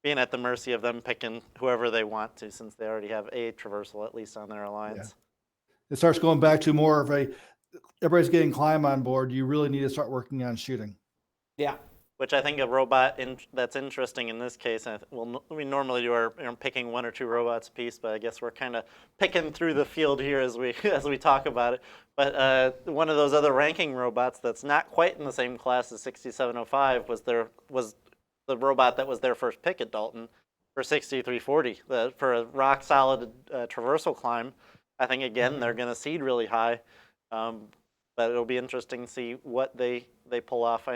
being at the mercy of them picking whoever they want to, since they already have a traversal at least on their alliance. It starts going back to more of a, everybody's getting climb on board. You really need to start working on shooting. yeah. Which I think a robot that's interesting in this case. We normally do our picking 1 or 2 robots a piece, but I guess we're kind of picking through the field here as we talk about it. But one of those other ranking robots that's not quite in the same class as 6705 was the robot that was their first pick at Dalton for 6340 for a rock solid traversal climb. I think again they're going to seed really high, but it'll be interesting to see what they pull off.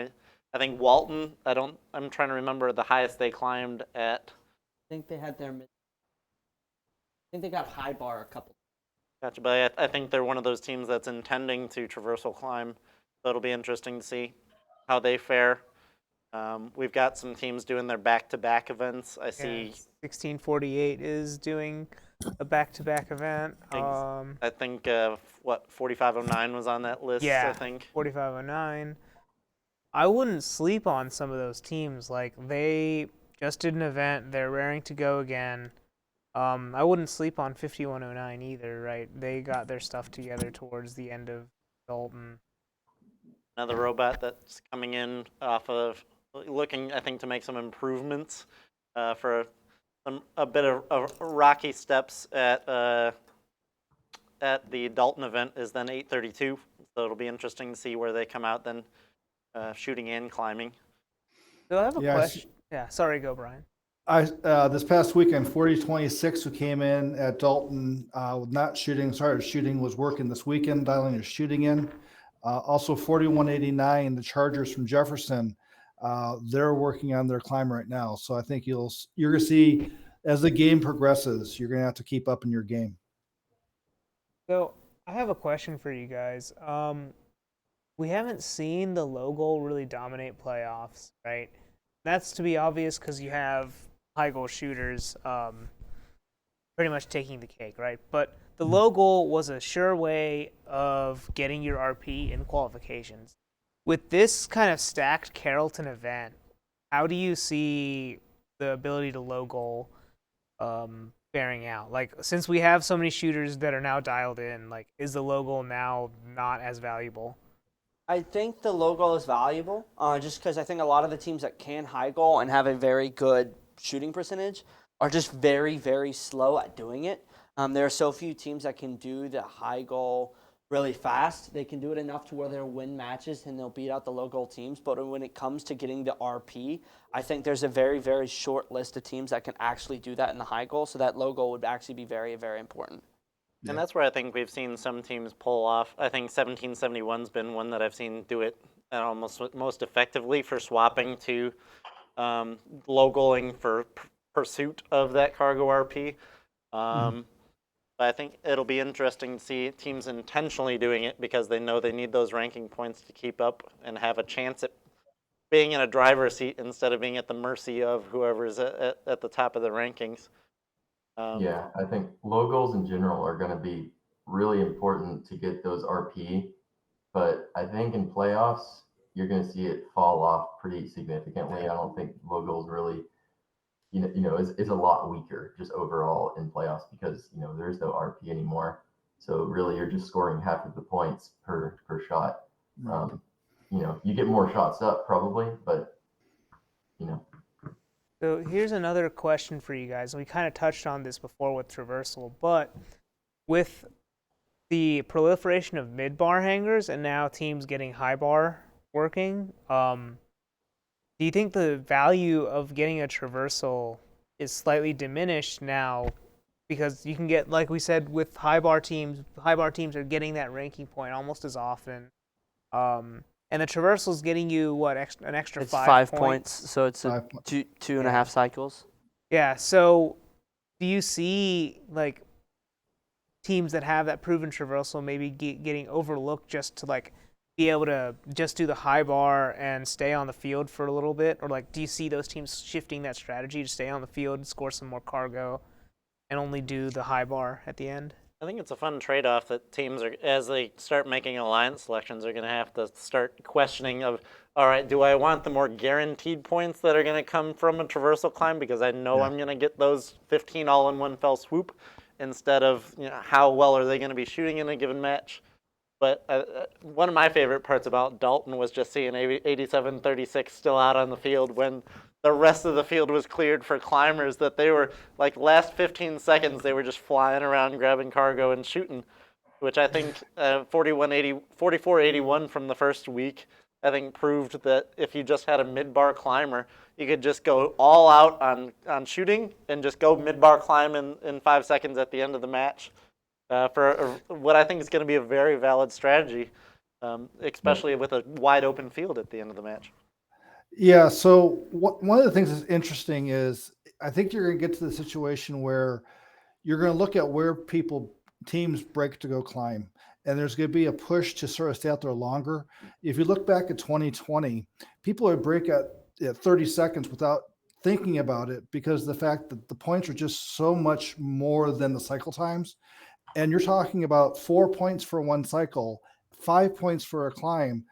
I think Walton, I'm trying to remember the highest they climbed at. I think they had their I think they got high bar a couple. Gotcha, but I think they're one of those teams that's intending to traversal climb, so it'll be interesting to see how they fare. We've got some teams doing their back-to-back events. I see. 1648 is doing a back-to-back event. I think 4509 was on that list. Yeah, I think 4509. I wouldn't sleep on some of those teams. Like they just did an event, they're raring to go again. I wouldn't sleep on 5109 either, right? They got their stuff together towards the end of Dalton. another robot that's coming in off of looking, I think, to make some improvements for a bit of rocky steps at the Dalton event is then 832. So it'll be interesting to see where they come out then, shooting and climbing. So I have a Yeah, question. Yeah, sorry, go Brian. This past weekend, 4026 who came in at Dalton with not shooting, started shooting, was working this weekend, dialing his shooting in. Also 4189, the Chargers from Jefferson, they're working on their climb right now. So I think you're going to see as the game progresses, you're going to have to keep up in your game. So I have a question for you guys. We haven't seen the logo really dominate playoffs, right? That's to be obvious because you have high goal shooters pretty much taking the cake, right? But the low goal was a sure way of getting your RP in qualifications. With this kind of stacked Carrollton event, how do you see the ability to low goal bearing out? Like, since we have so many shooters that are now dialed in, like, is the low goal now not as valuable? I think the low goal is valuable, just because I think a lot of the teams that can high goal and have a very good shooting percentage are just very, very slow at doing it. There are so few teams that can do the high goal really fast. They can do it enough to where they'll win matches and they'll beat out the low goal teams. But when it comes to getting the RP, I think there's a very, very short list of teams that can actually do that in the high goal. So that low goal would actually be very, very important. And that's where I think we've seen some teams pull off. I think 1771's been one that I've seen do it almost most effectively for swapping to low goaling for pursuit of that cargo RP. But I think it'll be interesting to see teams intentionally doing it because they know they need those ranking points to keep up and have a chance at being in a driver's seat instead of being at the mercy of whoever's at the top of the rankings. Yeah, I think low goals in general are going to be really important to get those RP, but I think in playoffs, you're going to see it fall off pretty significantly. I don't think low goals really, is a lot weaker just overall in playoffs because, there's no RP anymore. So really you're just scoring half of the points per shot. You get more shots up probably, but, So here's another question for you guys. We kind of touched on this before with traversal, but with the proliferation of mid-bar hangers and now teams getting high bar working, do you think the value of getting a traversal is slightly diminished now? Because you can get, like we said, with high bar teams are getting that ranking point almost as often. And the traversal is getting you an extra It's 5 5 points, so it's two and a half cycles. Yeah. So, do you see like teams that have that proven traversal maybe getting overlooked just to like be able to just do the high bar and stay on the field for a little bit, or like do you see those teams shifting that strategy to stay on the field and score some more cargo, and only do the high bar at the end? I think it's a fun trade-off that teams are, as they start making alliance selections, are going to have to start questioning of, all right, do I want the more guaranteed points that are going to come from a traversal climb because I know I'm going to get those 15 all in one fell swoop, instead of how well are they going to be shooting in a given match. But one of my favorite parts about Dalton was just seeing 87-36 still out on the field when the rest of the field was cleared for climbers, that they were like last 15 seconds, they were just flying around grabbing cargo and shooting, which I think 44-81 from the first week, I think proved that if you just had a mid-bar climber, you could just go all out on shooting and just go mid-bar climb in 5 seconds at the end of the match. For what I think is going to be a very valid strategy, especially with a wide open field at the end of the match. Yeah. So one of the things that's interesting is I think you're going to get to the situation where you're going to look at where teams break to go climb, and there's going to be a push to sort of stay out there longer. If you look back at 2020, people would break at 30 seconds without thinking about it because of the fact that the points are just so much more than the cycle times. And you're talking about 4 points for one cycle, 5 points for a climb.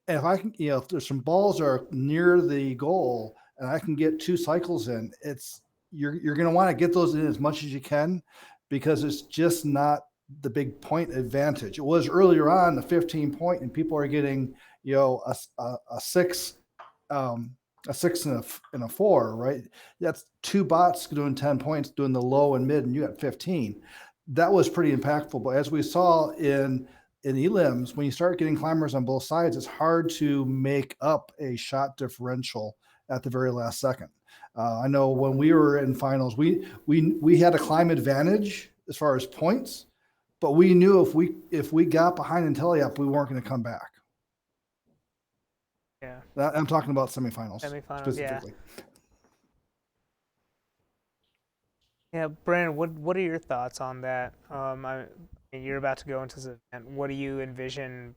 And if I can, if there's some balls are near the goal and I can get 2 cycles in, you're going to want to get those in as much as you can because it's just not the big point advantage. It was earlier on the 15 point, and people are getting a 6, a 6 and a 4, right? That's 2 bots doing 10 points, doing the low and mid, and you got 15. That was pretty impactful. But as we saw in elims, when you start getting climbers on both sides, it's hard to make up a shot differential at the very last second. I know when we were in finals, we had a climb advantage as far as points, but we knew if we got behind and telly up, we weren't going to come back. Yeah. I'm talking about semifinals specifically. Yeah, Brandon, what are your thoughts on that? You're about to go into this event. What do you envision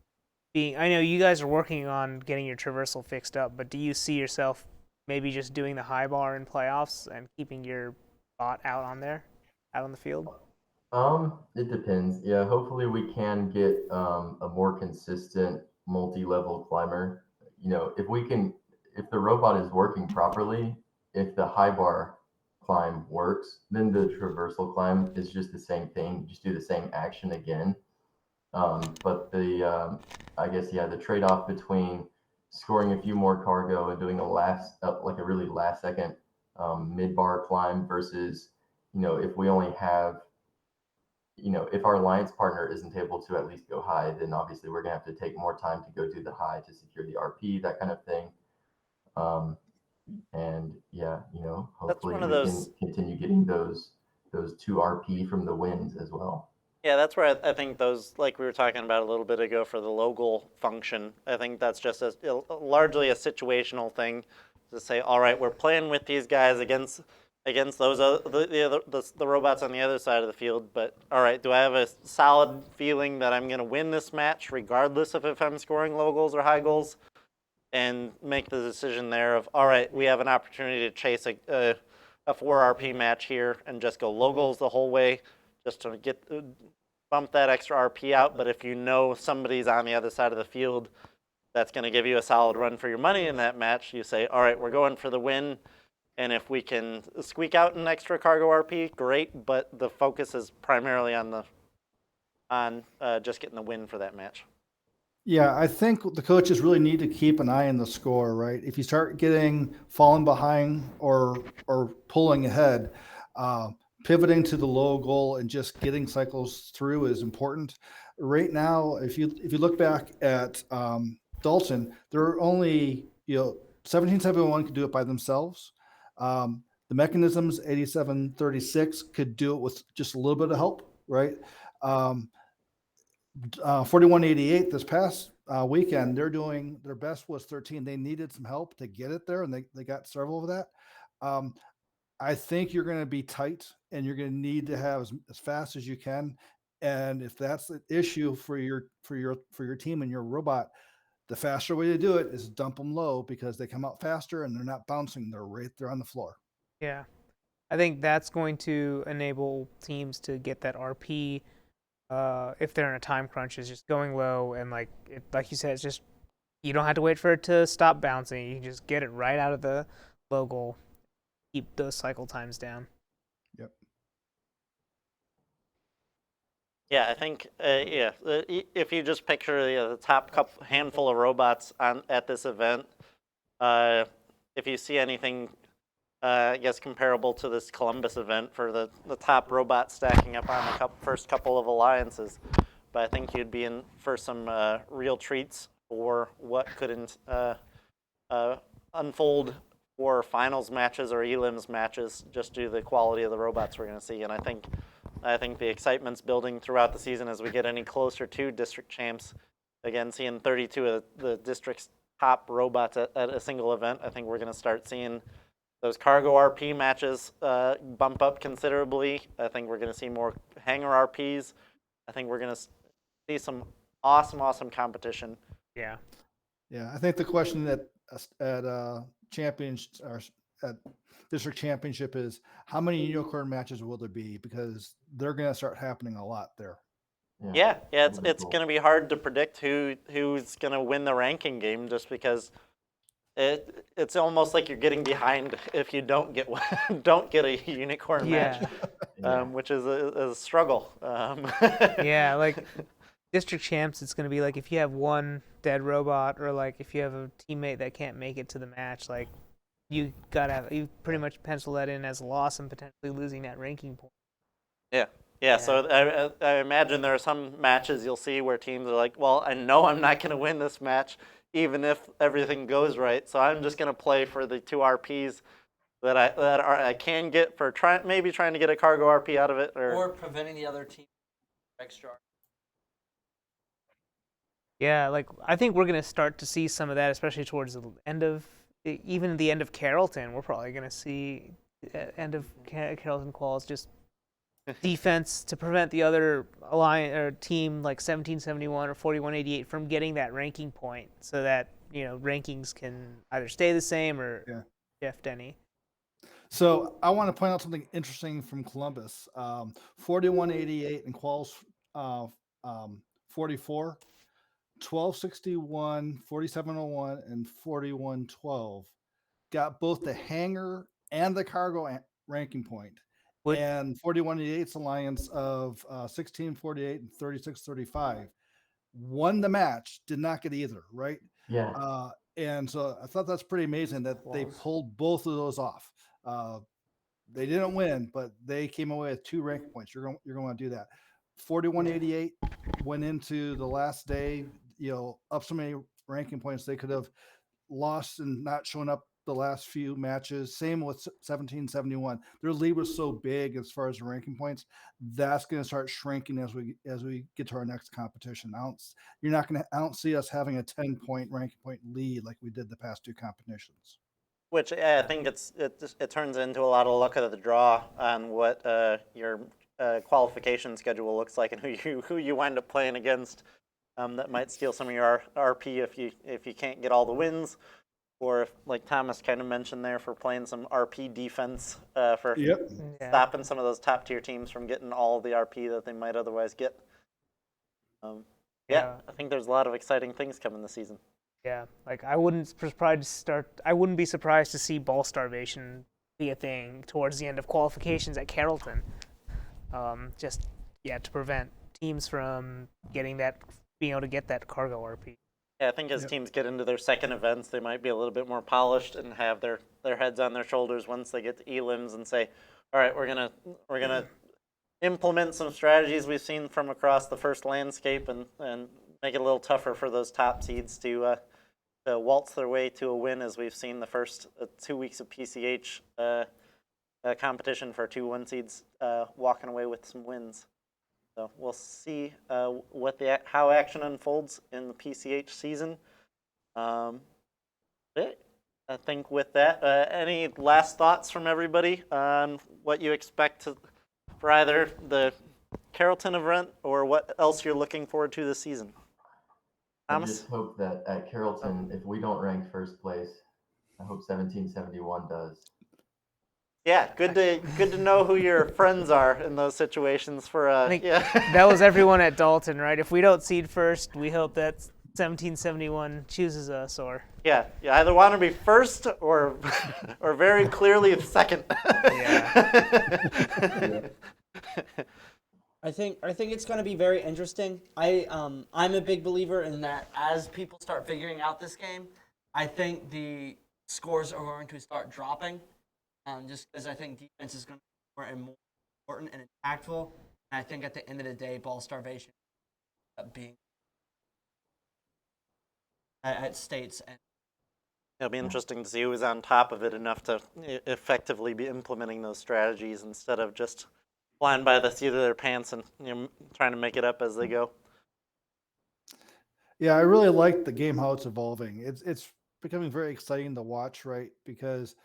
being? I know you guys are working on getting your traversal fixed up, but do you see yourself maybe just doing the high bar in playoffs and keeping your bot out on the field? It depends. Yeah, hopefully we can get a more consistent multi-level climber. If the robot is working properly, if the high bar climb works, then the traversal climb is just the same thing. You just do the same action again. But I guess, yeah, the trade-off between scoring a few more cargo and doing like a really last second mid-bar climb versus, if we only have, if our alliance partner isn't able to at least go high, then obviously we're gonna have to take more time to go do the high to secure the RP, that kind of thing. And yeah, That's hopefully one of we those. can continue getting those 2 RP from the wins as well. Yeah, that's where I think those, like we were talking about a little bit ago for the low goal function, I think that's just largely a situational thing to say, all right, we're playing with these guys against those the robots on the other side of the field, but all right, do I have a solid feeling that I'm going to win this match regardless of if I'm scoring low goals or high goals? And make the decision there of, all right, we have an opportunity to chase a 4 RP match here and just go low goals the whole way, just to get bump that extra RP out. But if you know somebody's on the other side of the field that's going to give you a solid run for your money in that match, you say, all right, we're going for the win. And if we can squeak out an extra cargo RP, great. But the focus is primarily on just getting the win for that match. Yeah, I think the coaches really need to keep an eye on the score, right? If you start getting falling behind or pulling ahead, pivoting to the low goal and just getting cycles through is important. Right now, if you look back at Dalton, there are only 1771 could do it by themselves. The mechanisms 8736 could do it with just a little bit of help, right? 4188 this past weekend, they're doing their best was 13. They needed some help to get it there, and they got several of that. Um, I think you're going to be tight, and you're going to need to have as fast as you can. And if that's the issue for your team and your robot, the faster way to do it is dump them low because they come out faster and they're not bouncing. They're right there on the floor. Yeah. I think that's going to enable teams to get that RP if they're in a time crunch, is just going low and like you said, it's just you don't have to wait for it to stop bouncing. You can just get it right out of the low goal, keep those cycle times down. Yep. Yeah, I think if you just picture the top handful of robots at this event, if you see anything, I guess comparable to this Columbus event for the top robots stacking up on the first couple of alliances, but I think you'd be in for some real treats for what could unfold for finals matches or elims matches, just due to the quality of the robots we're going to see. And I think the excitement's building throughout the season as we get any closer to district champs. Again, seeing 32 of the district's top robots at a single event, I think we're going to start seeing those cargo RP matches bump up considerably. I think we're going to see more hangar RPs. I think we're going to see some awesome competition. Yeah. Yeah, I think the question at champions or at district championship is how many unicorn matches will there be, because they're going to start happening a lot there. Yeah, it's Cool. going to be hard to predict who's going to win the ranking game, just because it's almost like you're getting behind if you don't get a unicorn match, which is a struggle. Yeah, like district champs, it's gonna be like if you have one dead robot, or like if you have a teammate that can't make it to the match, like you pretty much pencil that in as a loss and potentially losing that ranking point. Yeah. So I imagine there are some matches you'll see where teams are like, well, I know I'm not going to win this match, even if everything goes right. So I'm just going to play for the 2 RPs that I can get for maybe trying to get a cargo RP out of it, Or preventing the other team extra. Yeah, like I think we're gonna start to see some of that, especially towards the end of even the end of Carrollton. We're probably gonna see end of Carrollton quals just defense to prevent the other alliance or team like 1771 or 4188 from getting that ranking point, so that rankings can either stay the same or shift any. So I want to point out something interesting from Columbus. 4188 and quals 44, 1261, 4701, and 4112 got both the hangar and the cargo ranking point. And 4188's alliance of 1648 and 3635 won the match, did not get either, right? Yeah. And so I thought that's pretty amazing that they Close. pulled both of those off. They didn't win, but they came away with 2 ranking points. You're going to do that. 4188 went into the last day, up so many ranking points they could have lost and not shown up the last few matches. Same with 1771. Their lead was so big as far as the ranking points. That's going to start shrinking as we get to our next competition. I don't see us having a 10-point ranking point lead like we did the past 2 competitions. Which I think it turns into a lot of luck of the draw on what your qualification schedule looks like and who you wind up playing against. That might steal some of your RP if you can't get all the wins, or if, like Thomas kind of mentioned there, for playing some RP defense for Yep. Yeah. stopping some of those top tier teams from getting all the RP that they might otherwise get. Yeah. I think there's a lot of exciting things coming this season. Yeah, like I wouldn't be surprised to see ball starvation be a thing towards the end of qualifications at Carrollton. To prevent teams from being able to get that cargo RP. Yeah, I think as teams get into their second events, they might be a little bit more polished and have their heads on their shoulders once they get to elims and say, all right, we're gonna implement some strategies we've seen from across the first landscape and make it a little tougher for those top seeds to waltz their way to a win, as we've seen the first 2 weeks of PCH competition for 2 1 seeds walking away with some wins. So we'll see how action unfolds in the PCH season. I think with that, any last thoughts from everybody on what you expect for either the Carrollton event or what else you're looking forward to this season? I Thomas? just hope that at Carrollton, if we don't rank first place, I hope 1771 does. Yeah, good to know who your friends are in those situations. That was everyone at Dalton, right? If we don't seed first, we hope that 1771 chooses us, or you either want to be first or or very clearly second. I think it's going to be very interesting. I'm a big believer in that as people start figuring out this game, I think the scores are going to start dropping. Just because I think defense is going to be more and more important and impactful. And I think at the end of the day, ball starvation ends up being at states. And It'll be interesting to see who is on top of it enough to effectively be implementing those strategies instead of just flying by the seat of their pants and trying to make it up as they go. Yeah, I really like the game, how it's evolving. It's becoming very exciting to watch, right? Because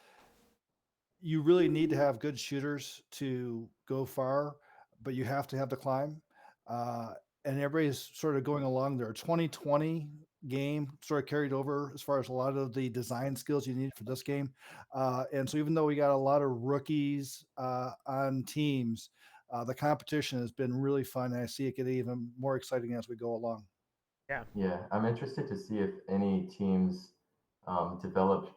you really need to have good shooters to go far, but you have to have the climb. And everybody's sort of going along their 2020 game sort of carried over as far as a lot of the design skills you need for this game. And so even though we got a lot of rookies on teams, the competition has been really fun. And I see it get even more exciting as we go along. Yeah, I'm interested to see if any teams develop,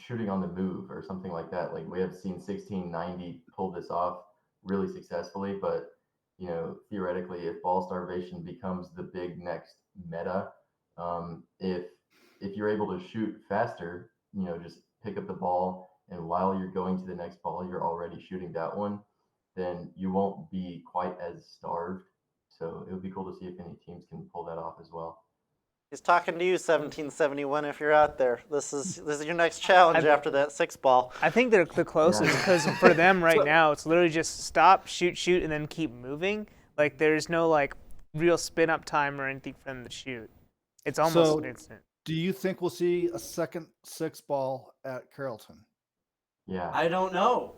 shooting on the move or something like that. Like we have seen 1690 pull this off really successfully, but theoretically, if ball starvation becomes the big next meta, if you're able to shoot faster, just pick up the ball, and while you're going to the next ball, you're already shooting that one, then you won't be quite as starved. So it would be cool to see if any teams can pull that off as well. He's talking to you, 1771. If you're out there, this is your next challenge after that 6 ball. I think they're the closest because for them right now, it's literally just stop, shoot, and then keep moving. Like there's no real spin up time or anything for them to shoot. It's almost instant. Do you think we'll see a second 6 ball at Carrollton? Yeah. I don't know.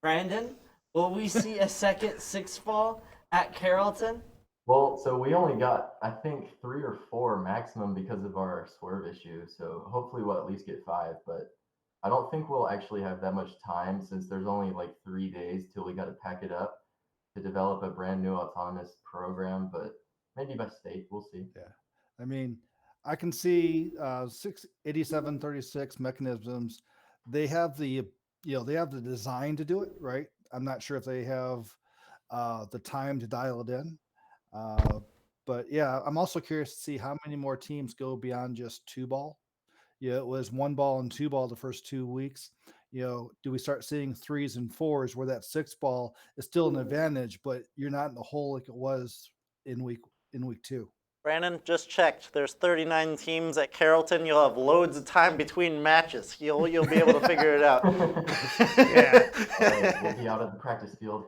Brandon, will we see a second 6 ball at Carrollton? Well, so we only got, I think, 3 or 4 maximum because of our swerve issue. So hopefully we'll at least get 5, but I don't think we'll actually have that much time since there's only 3 days till we got to pack it up to develop a brand new autonomous program, but maybe by state, we'll see. Yeah. I mean, I can see 8736 mechanisms. They have the design to do it, right? I'm not sure if they have the time to dial it in. But yeah, I'm also curious to see how many more teams go beyond just 2 ball. Yeah, it was 1 ball and 2 ball the first 2 weeks. Do we start seeing 3s and 4s where that 6 ball is still an advantage, but you're not in the hole like it was in week 2? Brandon, just checked. There's 39 teams at Carrollton. You'll have loads of time between matches. You'll be able to figure it out. Yeah. All right, we'll be out of the practice field.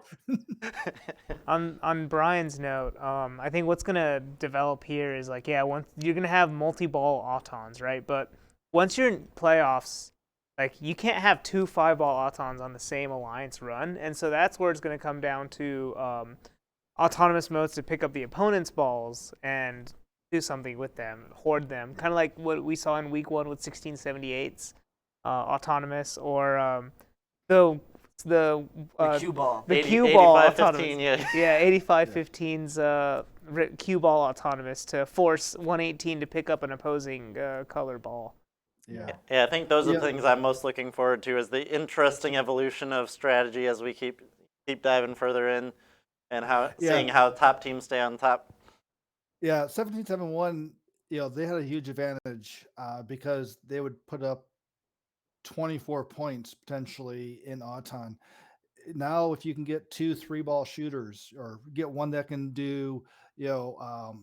On Brian's note, I think what's gonna develop here is like, once you're gonna have multi-ball autons, right? But once you're in playoffs, like you can't have 2 5-ball autons on the same alliance run, and so that's where it's gonna come down to autonomous modes to pick up the opponent's balls and do something with them, hoard them, kind of like what we saw in week 1 with 1678's autonomous, or the cue ball. The 80 cue ball 85-15, autonomous. Yeah, 85-15's cue ball autonomous to force 118 to pick up an opposing color ball. Yeah. Yeah, I think those are the Yeah. things I'm most looking forward to, is the interesting evolution of strategy as we keep diving further in, and seeing how top teams stay on top. Yeah, 1771, they had a huge advantage because they would put up 24 points potentially in Auton. Now, if you can get 2 3-ball shooters, or get one that can do, a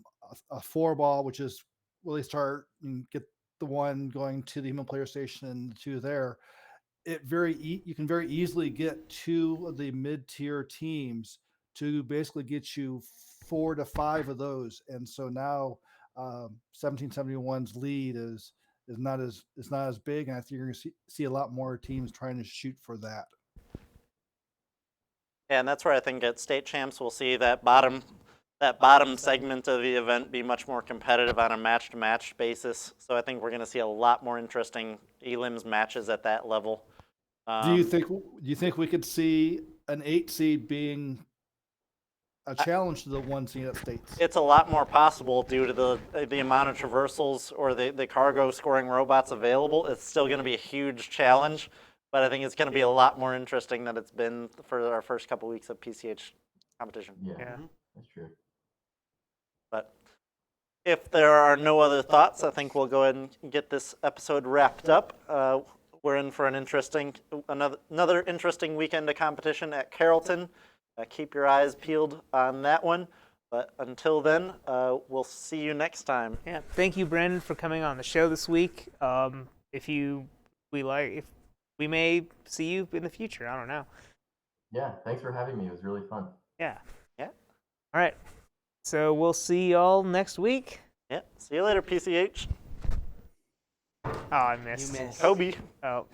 4-ball, which is really start and get the one going to the human player station and the 2 there, you can very easily get 2 of the mid-tier teams to basically get you 4 to 5 of those. And so now 1771's lead is not as big, and I think you're going to see a lot more teams trying to shoot for that. Yeah, and that's where I think at state champs we'll see that bottom segment of the event be much more competitive on a match-to-match basis. So I think we're going to see a lot more interesting elims matches at that level. Do you think we could see an 8 seed being a challenge to the 1 seed at states? It's a lot more possible due to the amount of traversals or the cargo scoring robots available. It's still going to be a huge challenge, but I think it's going to be a lot more interesting than it's been for our first couple weeks of PCH competition. Yeah, that's true. But if there are no other thoughts, I think we'll go ahead and get this episode wrapped up. We're in for another interesting weekend of competition at Carrollton. Keep your eyes peeled on that one. But until then, we'll see you next time. Yeah, thank you, Brandon, for coming on the show this week. If we may see you in the future, I don't know. Yeah, thanks for having me. It was really fun. Yeah. Yeah. All right. So we'll see y'all next week. Yeah. See you later, PCH. Oh, I missed. You missed. Kobe. Oh.